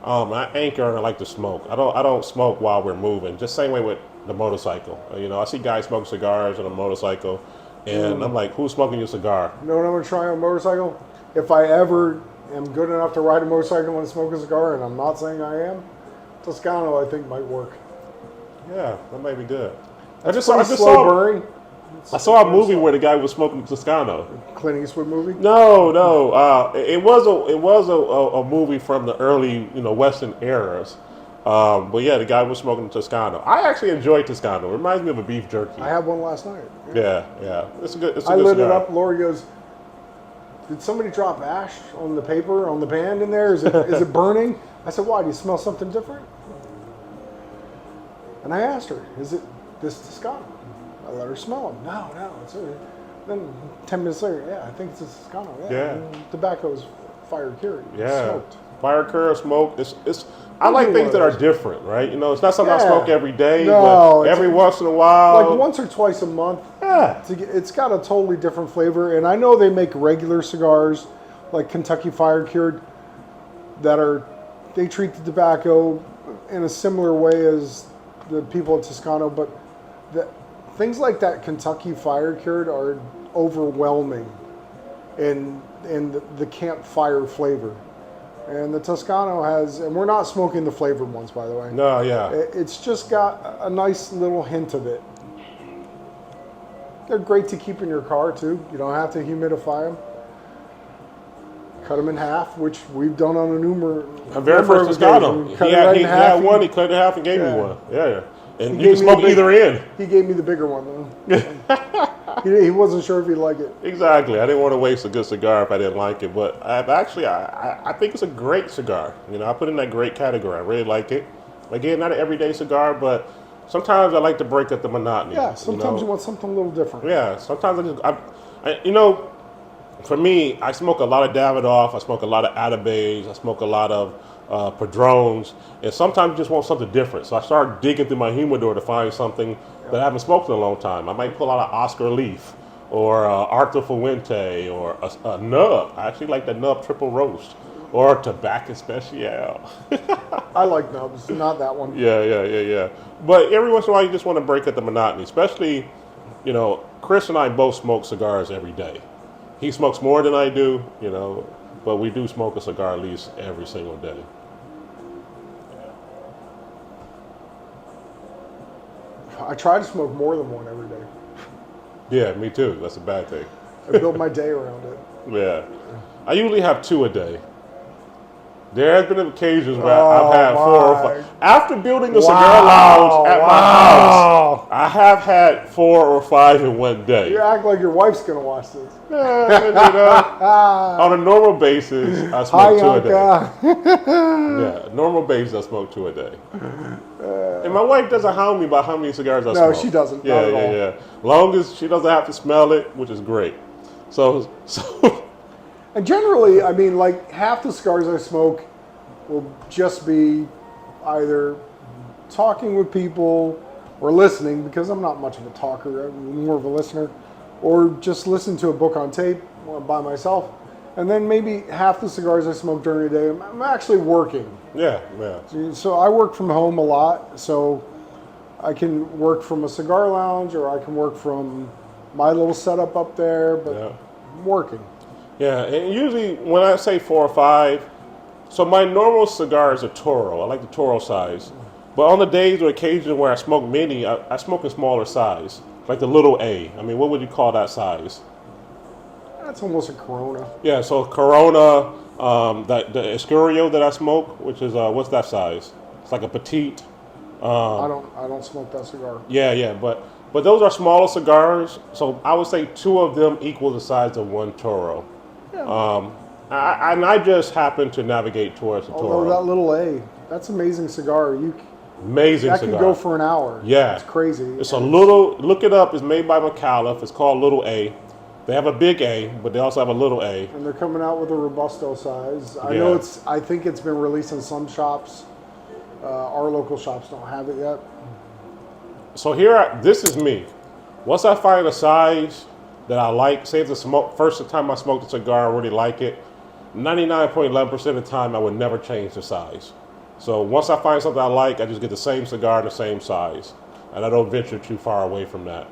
I anchor and I like to smoke. I don't smoke while we're moving. Just same way with the motorcycle. I see guys smoke cigars on a motorcycle, and I'm like, who's smoking your cigar? You know what I'm going to try on a motorcycle? If I ever am good enough to ride a motorcycle and smoke a cigar, and I'm not saying I am, Toscano I think might work. Yeah, that might be good. I It's just pretty saw slow burning. I saw a movie where the guy was smoking Toscano. Clint Eastwood movie? No. It was a movie from the early Western eras. But yeah, the guy was smoking Toscano. I actually enjoy Toscano. It reminds me of a beef jerky. I had one last night. Yeah. It's a good I lit cigar. it up. Lori goes, "Did somebody drop ash on the paper, on the band in there? Is it burning?" I said, "Why? Do you smell something different?" And I asked her, "Is it this Toscano?" I let her smell them. No, it's okay. Then 10 minutes later, yeah, I think it's a Toscano. Yeah. Tobacco's fire cured. Yeah. Smoked. Fire curl smoke. I like things that are different, right? It's not something I smoke every day, No, but every once in a while. Like once or twice a month. Yeah. It's got a totally different flavor. And I know they make regular cigars, like Kentucky Fire Cured, they treat the tobacco in a similar way as the people at Toscano, but things like that Kentucky Fire Cured are overwhelming in the campfire flavor. And the Toscano has, and we're not smoking the flavored ones, by the way. No, yeah. It's just got a nice little hint of it. They're great to keep in your car, too. You don't have to humidify them. Cut them in half, which we've done on A very first Toscano. He had one, he cut it in half and gave me one. Yeah. And you can smoke either end. He gave me the bigger one, though. He wasn't sure if he'd like it. Exactly. I didn't want to waste a good cigar if I didn't like it. But I think it's a great cigar. I put it in that great category. I really like it. Again, not an everyday cigar, but sometimes I like to break up the monotony. Yeah, sometimes you want something a little different. Yeah, sometimes for me, I smoke a lot of Davidoff. I smoke a lot of Atabays. I smoke a lot of Padrones, and sometimes you just want something different. So I start digging through my humidor to find something that I haven't smoked in a long time. I might pull out an Oscar Leaf or Arthur Fuente or a nub. I actually like the nub triple roast or Tobacco Special. I like nubs, not that one. Yeah. But every once in a while, you just want to break up the monotony, especially, Chris and I both smoke cigars every day. He smokes more than I do, but we do smoke a cigar at least every single day. I try to smoke more than one every day. Yeah, me too. That's a bad thing. I build my day around it. Yeah. I usually have 2 a day. There has been occasions where I've had 4 or 5. After building a cigar lounge at my house, I have had 4 or 5 in one day. You act like your wife's going to watch this. On a normal basis, I smoke 2 a day. Yeah, normal basis, I smoke 2 a day. And my wife doesn't hound me about how many cigars I smoke. No, she doesn't. Yeah, not at all. yeah. Long as she doesn't have to smell it, which is great. So And generally, I mean, like half the cigars I smoke will just be either talking with people or listening, because I'm not much of a talker, I'm more of a listener, or just listen to a book on tape by myself. And then maybe half the cigars I smoke during the day, I'm actually working. Yeah. So I work from home a lot, so I can work from a cigar lounge or I can work from my little setup up there, but I'm working. Yeah, and usually when I say 4 or 5, so my normal cigar is a Toro. I like the Toro size. But on the days or occasions where I smoke many, I smoke a smaller size, like the little A. I mean, what would you call that size? That's almost a Corona. Yeah, so Corona, the Escurio that I smoke, which is, what's that size? It's like a petite. I don't smoke that cigar. Yeah, but those are smaller cigars, so I would say 2 of them equal the size of 1 Toro. Yeah. I just happen to navigate towards the Toro. Although that little A, that's amazing cigar. Amazing that cigar. That can go for an hour. Yeah. It's crazy. It's a little, look it up, it's made by McAuliffe. It's called Little A. They have a big A, but they also have a little A. And they're coming out with a Robusto size. I think it's been released in some shops. Our local shops don't have it yet. So this is me. Once I find a size that I like, say it's first time I smoked a cigar, I really like it, 99.11% of the time I would never change the size. So once I find something I like, I just get the same cigar in the same size, and I don't venture too far away from that.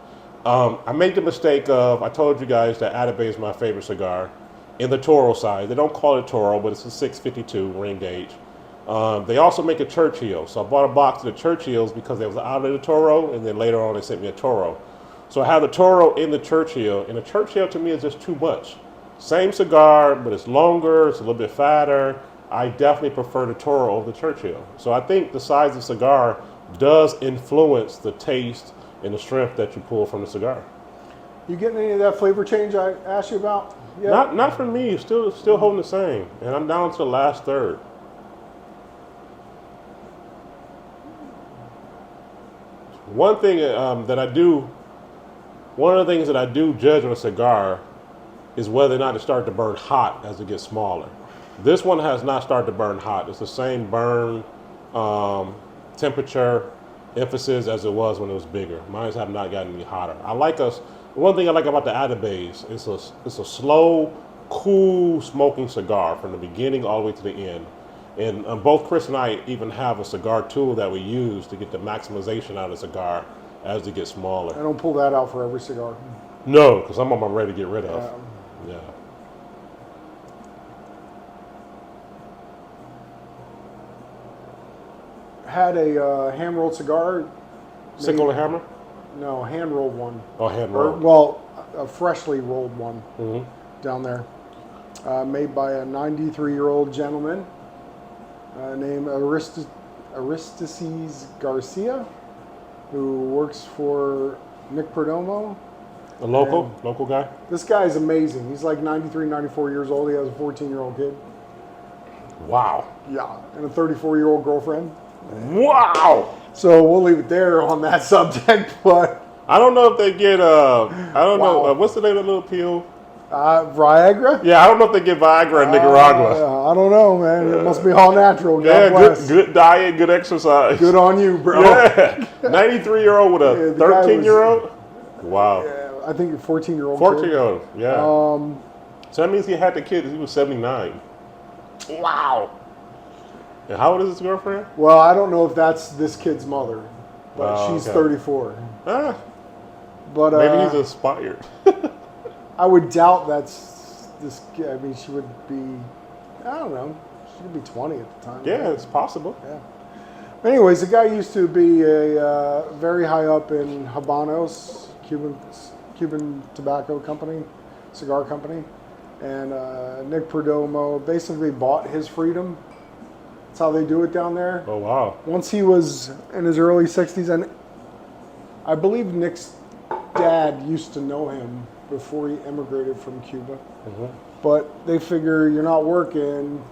I made the mistake of, I told you guys that Atabey is my favorite cigar in the Toro size. They don't call it Toro, but it's a 652 ring gauge. They also make a Churchill. So I bought a box of the Churchills because they was out of the Toro, and then later on they sent me a Toro. So I have the Toro in the Churchill, and the Churchill to me is just too much. Same cigar, but it's longer, it's a little bit fatter. I definitely prefer the Toro over the Churchill. So I think the size of cigar does influence the taste and the strength that you pull from the cigar. You getting any of that flavor change I asked you about? Yeah. Not for me, still holding the same. And I'm down to the last third. One of the things that I do judge on a cigar is whether or not it starts to burn hot as it gets smaller. This one has not started to burn hot. It's the same burn temperature emphasis as it was when it was bigger. Mine have not gotten any hotter. One thing I like about the Atabeys is it's a slow, cool smoking cigar from the beginning all the way to the end. And both Chris and I even have a cigar tool that we use to get the maximization out of the cigar as it gets smaller. I don't pull that out for every cigar. No, because some of them I'm ready to get rid of. Yeah. Had a hand-rolled cigar. Single and hammer? No, hand-rolled one. Oh, hand-rolled. Well, a freshly rolled one down there. Made by a 93-year-old gentleman named Aristides Garcia, who works for Nick Perdomo. A local guy? This guy is amazing. He's like 93, 94 years old. He has a 14-year-old kid. Wow. Yeah, and a 34-year-old girlfriend. Wow. So we'll leave it there on that subject, but... I don't know if they get, know, what's the name of the little pill? Viagra? Yeah, I don't know if they get Viagra in Nicaragua. I don't know, man. It must be all natural. God bless. Good diet, good exercise. Good on you, bro. Yeah. 93-year-old with a 13-year-old? Wow. Yeah, I think a 14-year-old 14-year-old, yeah. So that means he had the kid he was 79. Wow. And how old is his girlfriend? Well, I don't know if that's this kid's mother, but she's 34. But maybe he's inspired. I would doubt that's this kid. I mean, she would be, I don't know, she could be 20 at the time. Yeah, it's possible. Yeah. Anyways, the guy used to be a very high up in Habanos, Cuban tobacco company, cigar company. And Nick Perdomo basically bought his freedom. That's how they do it down there. Oh, wow. Once he was in his early 60s, and I believe Nick's dad used to know him before he emigrated from Cuba. But they figure you're not working.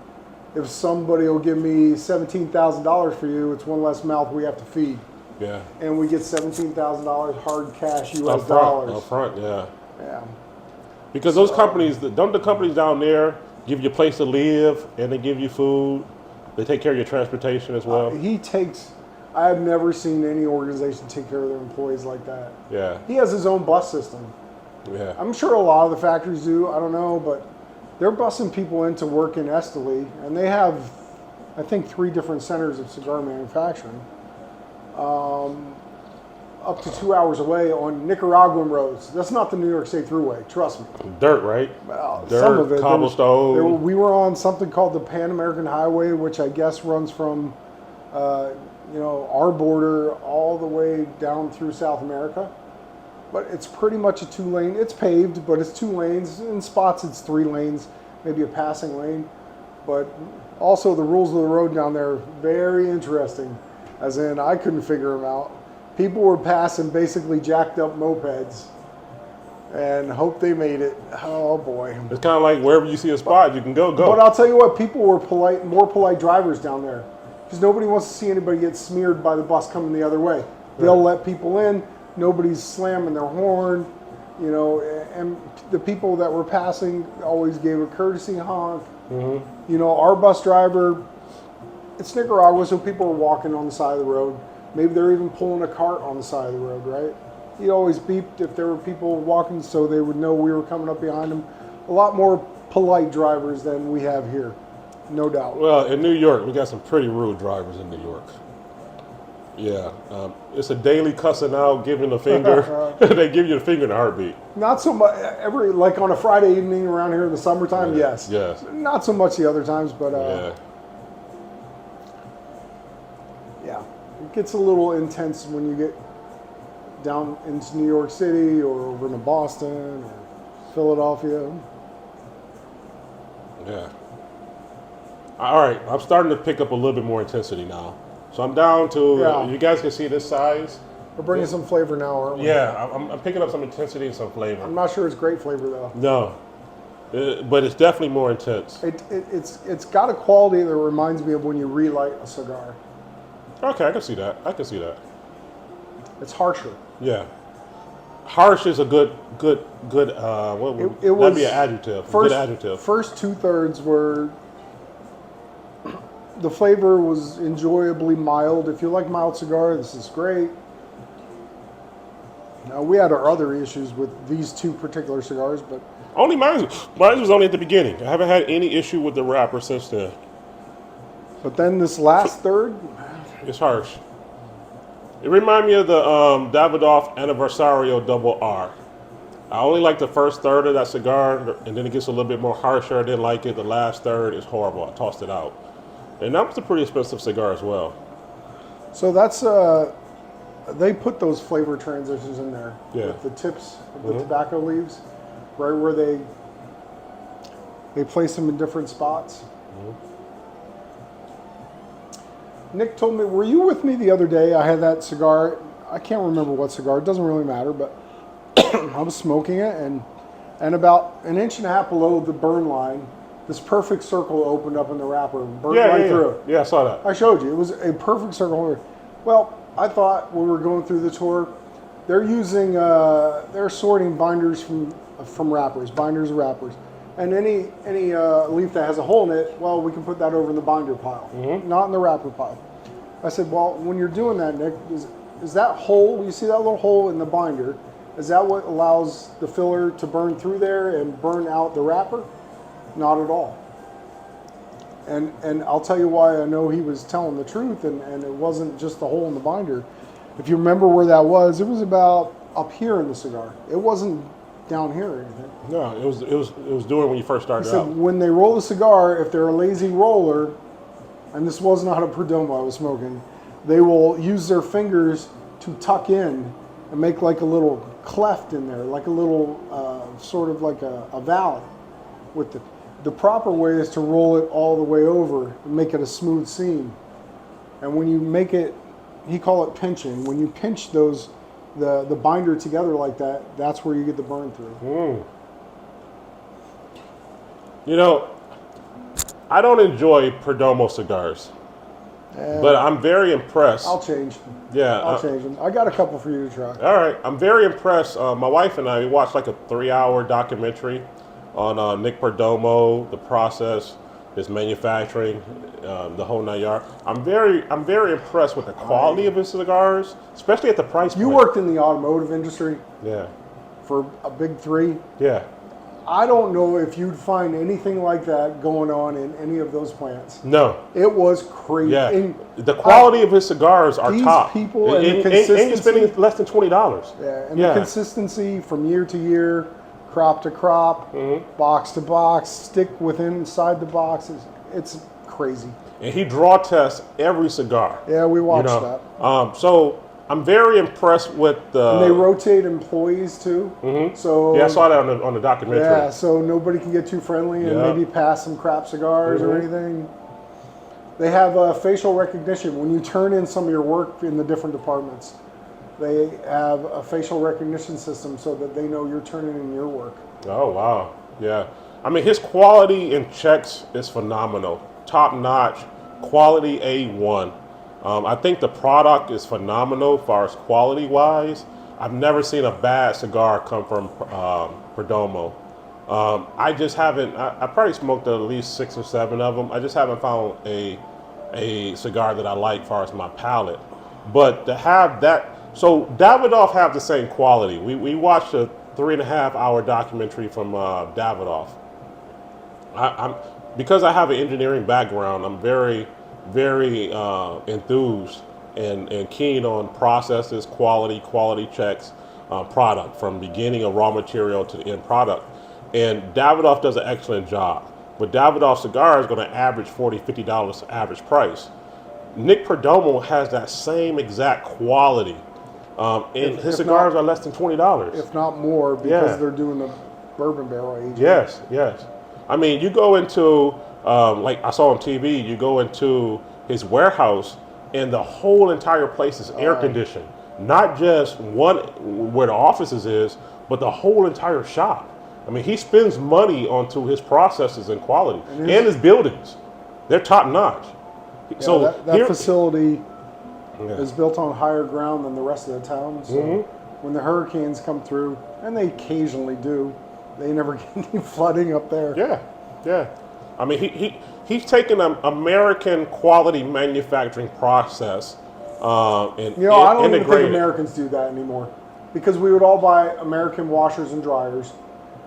If somebody will give me $17,000 for you, it's one less mouth we have to feed. Yeah. And we get $17,000 hard cash U.S. dollars. Up front, yeah. Yeah. Because those companies, don't the companies down there give you a place to live and they give you food? They take care of your transportation as well? I have never seen any organization take care of their employees like that. Yeah. He has his own bus system. Yeah. I'm sure a lot of the factories do, I don't know, but they're busing people in to work in Esteli, and they have, I think, 3 different centers of cigar manufacturing. Up to 2 hours away on Nicaraguan roads. That's not the New York State Thruway, trust me. Dirt, right? Well, dirt, some of it. cobblestone. We were on something called the Pan American Highway, which I guess runs from, our border all the way down through South America. But it's pretty much a 2-lane. It's paved, but it's 2 lanes. In spots, it's 3 lanes, maybe a passing lane. But also the rules of the road down there, very interesting. As in, I couldn't figure them out. People were passing basically jacked up mopeds and hope they made it. Oh boy. It's kind of like wherever you see a spot, you can go. But I'll tell you what, people were more polite drivers down there. Because nobody wants to see anybody get smeared by the bus coming the other way. They'll let people in. Nobody's slamming their horn, and the people that were passing always gave a courtesy honk. Our bus driver, it's Nicaragua, so people are walking on the side of the road. Maybe they're even pulling a cart on the side of the road, right? He always beeped if there were people walking so they would know we were coming up behind them. A lot more polite drivers than we have here. no doubt. Well, in New York, we got some pretty rude drivers in New York. Yeah, it's a daily cussing out, giving the finger. They give you the finger in a heartbeat. Not so much like on a Friday evening around here in the summertime. Yeah, Yes. yes. Not so much the other times, but yeah, it gets a little intense when you get down into New York City or over into Boston or Philadelphia. Yeah. All right, I'm starting to pick up a little bit more intensity now. So I'm down to, you guys can see this size. We're bringing some flavor now, aren't we? Yeah, I'm picking up some intensity and some flavor. I'm not sure it's great flavor though. No, but it's definitely more intense. It's got a quality that reminds me of when you relight a cigar. Okay, I can see that. It's harsher. Yeah. Harsh is a good, that'd be an adjective. Good adjective. First 2/3 were, the flavor was enjoyably mild. If you like mild cigar, this is great. Now, we had our other issues with these two particular cigars, but... Only mine was only at the beginning. I haven't had any issue with the wrapper since then. But then this last third... It's harsh. It reminded me of the Davidoff Anniversario Double R. I only like the first third of that cigar, and then it gets a little bit more harsher. I didn't like it. The last third is horrible. I tossed it out. And that was a pretty expensive cigar as well. So that's, they put those flavor transitions in there. Yeah. With the tips of the tobacco leaves, right where they place them in different spots. Nick told me, were you with me the other day? I had that cigar. I can't remember what cigar. It doesn't really matter, but I was smoking it, and about 1.5 inches below the burn line, this perfect circle opened up in the wrapper and burned right through. Yeah, I saw that. I showed you. It was a perfect circle. Well, I thought when we were going through the tour, they're using, they're sorting binders from wrappers, binders of wrappers. And any leaf that has a hole in it, well, we can put that over in the binder pile, not in the wrapper pile. I said, well, when you're doing that, Nick, is that hole, you see that little hole in the binder, is that what allows the filler to burn through there and burn out the wrapper? Not at all. And I'll tell you why I know he was telling the truth, and it wasn't just the hole in the binder. If you remember where that was, it was about up here in the cigar. It wasn't down here or anything. No, it was doing when you first started He said out. when they roll the cigar, if they're a lazy roller, and this was not a Perdomo I was smoking, they will use their fingers to tuck in and make like a little cleft in there, like a little sort of like a valley. With the proper way is to roll it all the way over and make it a smooth seam. And when you make it, he called it pinching. When you pinch those the binder together like that, that's where you get the burn through. You know, I don't enjoy Perdomo cigars, but I'm very impressed. I'll change. Yeah, I'll change them. I got a couple for you to try. All right, I'm very impressed. My wife and I watched like a 3-hour documentary on Nick Perdomo, the process, his manufacturing, the whole 9 yards. I'm very impressed with the quality of his cigars, especially at the price point. You worked in the automotive industry. Yeah. For a big three. Yeah. I don't know if you'd find anything like that going on in any of those plants. No. It was crazy. Yeah. And the quality of his cigars are these top. People and the consistency. And you're spending less than $20. Yeah. And the consistency from year to year, crop to crop, box to box, stick inside the box. It's crazy. And he draw tests every cigar. Yeah, we watched that. So I'm very impressed with the. And they rotate employees too. So yeah, I saw that on the documentary. Yeah, so nobody can get too friendly and maybe pass some crap cigars or anything. They have facial recognition. When you turn in some of your work in the different departments, they have a facial recognition system so that they know you're turning in your work. Oh, wow. Yeah. I mean, his quality in checks is phenomenal. Top notch, quality A1. I think the product is phenomenal as far as quality wise. I've never seen a bad cigar come from Perdomo. I just haven't, I probably smoked at least 6 or 7 of them. I just haven't found a cigar that I like as far as my palate. But to have that, so Davidoff have the same quality. We watched a 3.5-hour documentary from Davidoff. because I have an engineering background, I'm very, very enthused and keen on processes, quality checks, product from beginning of raw material to the end product. And Davidoff does an excellent job. But Davidoff cigar is going to average $40, $50 average price. Nick Perdomo has that same exact quality. And his cigars are less than $20. If not more, because they're doing the bourbon barrel aging. Yes, yes. I mean, you go into, like I saw on TV, you go into his warehouse and the whole entire place is air conditioned. Not just one where the offices is, but the whole entire shop. I mean, he spends money onto his processes and quality and his buildings. They're top notch. Yeah, so that facility is built on higher ground than the rest of the town. So when the hurricanes come through, and they occasionally do, they never get any flooding up there. Yeah, yeah. I mean, he's taken an American quality manufacturing process and I don't even think Americans do that anymore, because we would all buy American washers and dryers,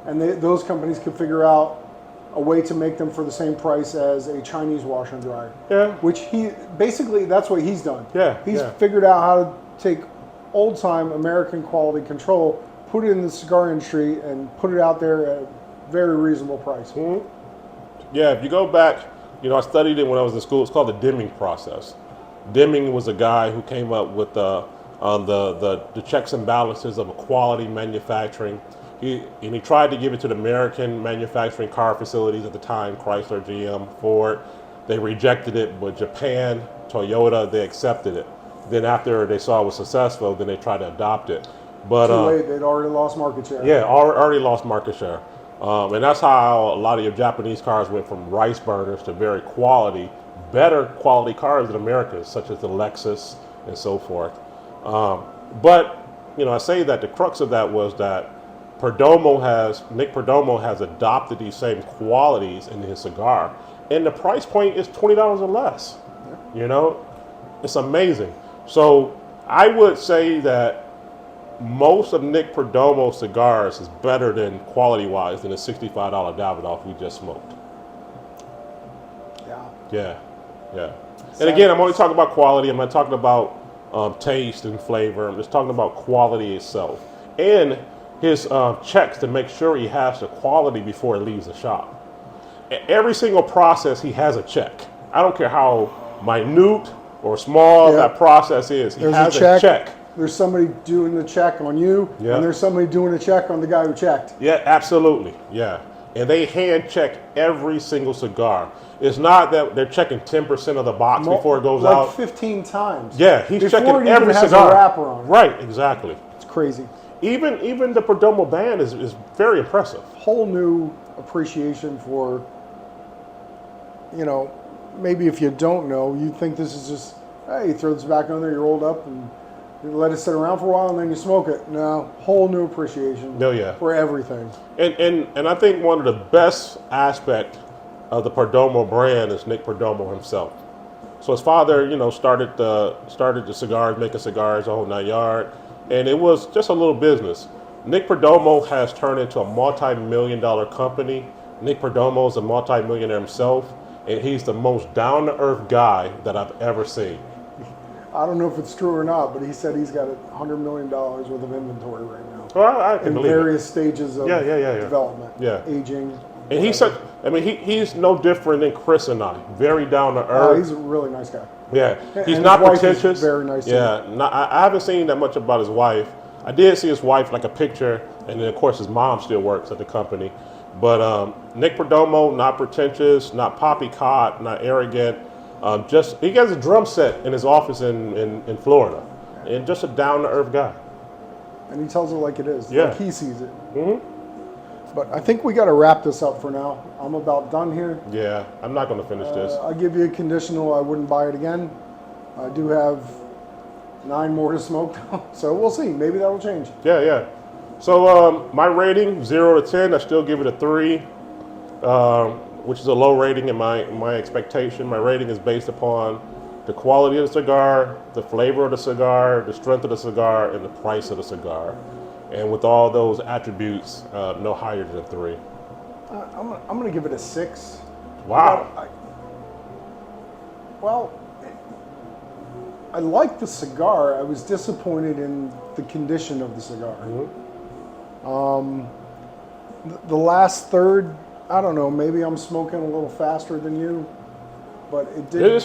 and those companies could figure out a way to make them for the same price as a Chinese washer and dryer. Yeah. Which basically that's what he's done. Yeah. He's figured out how to take old time American quality control, put it in the cigar industry, and put it out there at a very reasonable price. Yeah, if you go back, I studied it when I was in school. It's called the Deming process. Deming was a guy who came up with the checks and balances of a quality manufacturing. He tried to give it to the American manufacturing car facilities at the time, Chrysler, GM, Ford. They rejected it, but Japan, Toyota, they accepted it. Then after they saw it was successful, then they tried to adopt it. But too late, they'd already lost market share. Yeah, already lost market share. And that's how a lot of your Japanese cars went from rice burners to very better quality cars in America, such as the Lexus and so forth. But I say that the crux of that was that Nick Perdomo has adopted these same qualities in his cigar, and the price point is $20 or less. Yeah. It's amazing. So I would say that most of Nick Perdomo's cigars is better than quality-wise than the $65 Davidoff we just smoked. Yeah. And again, I'm only talking about quality. I'm not talking about taste and flavor. I'm just talking about quality itself. And his checks to make sure he has the quality before it leaves the shop. Every single process, he has a check. I don't care how minute or small that process is. He has a check. There's somebody doing the check on you, and there's somebody doing a check on the guy who checked. Yeah, absolutely. Yeah. And they hand check every single cigar. It's not that they're checking 10% of the box before it goes out. Like 15 times. Yeah, he's checking every cigar. Before it even has a wrapper on. Right, exactly. It's crazy. Even the Perdomo band is very impressive. Whole new appreciation for, maybe if you don't know, you think this is just, hey, you throw this back on there, you roll it up, and you let it sit around for a while, and then you smoke it. No, whole new appreciation for everything. And I think one of the best aspects of the Perdomo brand is Nick Perdomo himself. So his father, started the cigars, making cigars, the whole 9 yard. And it was just a little business. Nick Perdomo has turned into a multi-million-dollar company. Nick Perdomo is a multi-millionaire himself, and he's the most down-to-earth guy that I've ever seen. I don't know if it's true or not, but he said he's got $100 million worth of inventory right now. Well, I can in believe various stages of development, aging. And he's no different than Chris and I. Very down to earth. He's a really nice guy. Yeah, he's and not his wife pretentious. Is very nice. Yeah, I haven't seen that much about his wife. I did see his wife, like a picture, and then of course his mom still works at the company. But Nick Perdomo, not pretentious, not poppycock, not arrogant. He has a drum set in his office in Florida, and just a down to earth guy. And he tells it like it is, like he sees it. But I think we got to wrap this up for now. I'm about done here. Yeah, I'm not going to finish this. I'll give you a conditional. I wouldn't buy it again. I do have 9 more to smoke, so we'll see. Maybe that'll change. Yeah. So my rating, 0 to 10, I still give it a 3, which is a low rating in my expectation. My rating is based upon the quality of the cigar, the flavor of the cigar, the strength of the cigar, and the price of the cigar. And with all those attributes, no higher than 3. I'm going to give it a 6. Wow. I liked the cigar. I was disappointed in the condition of the cigar. The last third, I don't know, maybe I'm smoking a little faster than you, but it did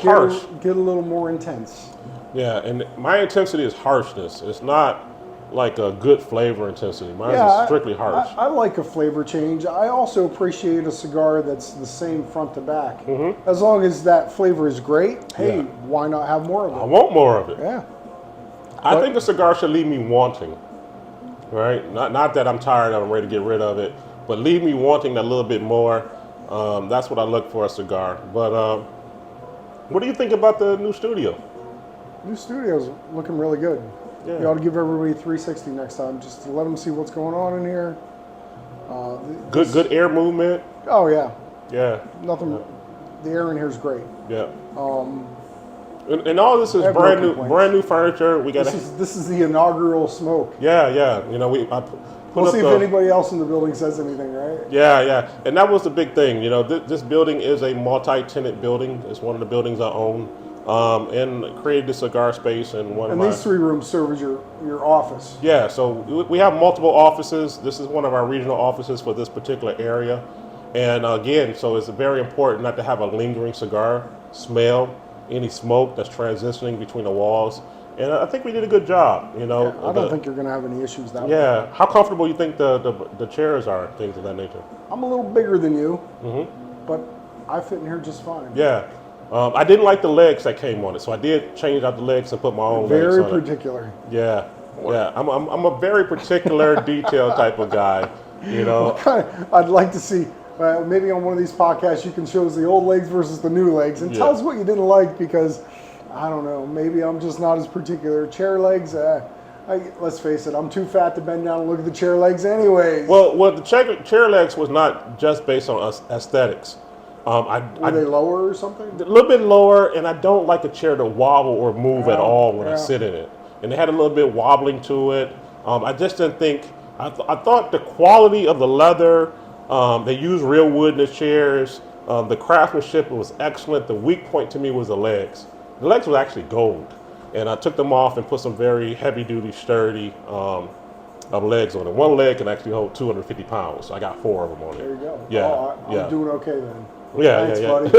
get a little more intense. Yeah, and my intensity is harshness. It's not like a good flavor intensity. Mine is strictly harsh. I like a flavor change. I also appreciate a cigar that's the same front to back. As long as that flavor is great, hey, why not have more of it? I want more of it. Yeah. I think the cigar should leave me wanting, right? Not that I'm tired of it, I'm ready to get rid of it, but leave me wanting a little bit more. That's what I look for a cigar. But what do you think about the new studio? New studio's looking really good. Yeah. You ought to give everybody 360 next time, just to let them see what's going on in here. Good air movement. Oh yeah. Yeah. Nothing. Yeah. The air in here is great. Yeah. And all this is brand new furniture. We got this is the inaugural smoke. Yeah. You know, we'll see if anybody else in the building says anything, right? Yeah. And that was the big thing. You know, this building is a multi-tenant building. It's one of the buildings I own. And created the cigar space and these 3 rooms serve as your office. Yeah, so we have multiple offices. This is one of our regional offices for this particular area. And again, so it's very important not to have a lingering cigar smell, any smoke that's transitioning between the walls. And I think we did a good job, you know. Yeah, I don't think you're going to have any issues that way. Yeah, how comfortable you think the chairs are, things of that nature? I'm a little bigger than you, but I fit in here just fine. Yeah. I didn't like the legs that came on it, so I did change out the legs and put my own legs on it. Very particular. Yeah. I'm a very particular detail type of guy, you know. I'd like to see, maybe on one of these podcasts you can show us the old legs versus the new legs and tell us what you didn't like, because, I don't know, maybe I'm just not as particular. Chair legs, let's face it, I'm too fat to bend down and look at the chair legs anyways. Well, the chair legs was not just based on aesthetics. Were they lower or something? A little bit lower, and I don't like a chair to wobble or move at all when I sit in it. And they had a little bit wobbling to it. I just didn't think, I thought the quality of the leather, they used real wood in the chairs, the craftsmanship was excellent. The weak point to me was the legs. The legs was actually gold. And I took them off and put some very heavy-duty, sturdy legs on it. One leg can actually hold 250 pounds. I got 4 of them on it. There you go. Yeah, I'm doing okay then. Thanks, buddy.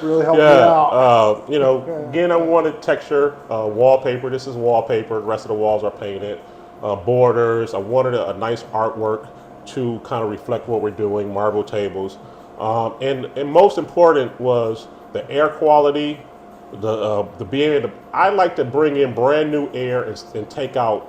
Really helped me out. You know, again, I wanted texture, wallpaper. This is wallpaper. The rest of the walls are painted. Borders. I wanted a nice artwork to kind of reflect what we're doing. Marble tables, and most important was the air quality. The being able to, I like to bring in brand new air and take out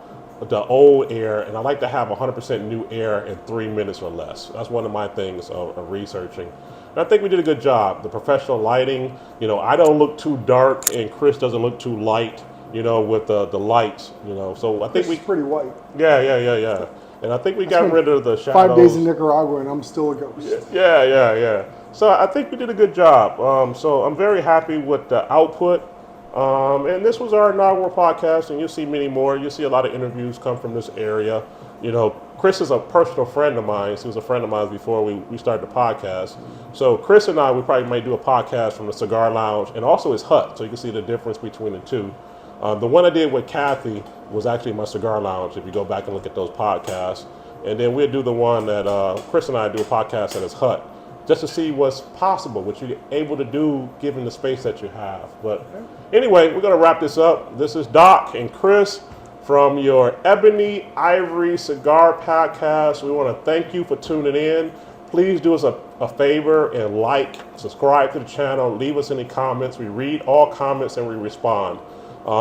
the old air, and I like to have 100% new air in 3 minutes or less. That's one of my things of researching. And I think we did a good job. The professional lighting, you know, I don't look too dark, and Chris doesn't look too light, you know, with the lights, you know. So I think Chris is pretty white. Yeah. And I think we got rid of the shadows. 5 days in Nicaragua, and I'm still a ghost. Yeah. So I think we did a good job. So I'm very happy with the output. And this was our inaugural podcast, and you'll see many more. You'll see a lot of interviews come from this area. You know, Chris is a personal friend of mine. He was a friend of mine before we started the podcast. So Chris and I, we probably might do a podcast from the cigar lounge and also his hut, so you can see the difference between the two. The one I did with Kathy was actually my cigar lounge, if you go back and look at those podcasts. And then we'll do the one that Chris and I do a podcast at his hut, just to see what's possible, what you're able to do given the space that you have. But anyway, we're going to wrap this up. This is Doc and Chris from your Ebony Ivory Cigar Podcast. We want to thank you for tuning in. Please do us a favor and subscribe to the channel, leave us any comments. We read all comments and we respond.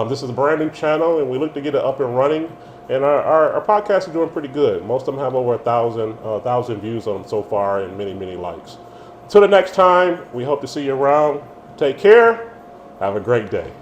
This is a brand new channel, and we look to get it up and running. And our podcast is doing pretty good. Most of them have over 1,000 views on them so far, and many, many likes. Till the next time, we hope to see you around. Take care. Have a great day.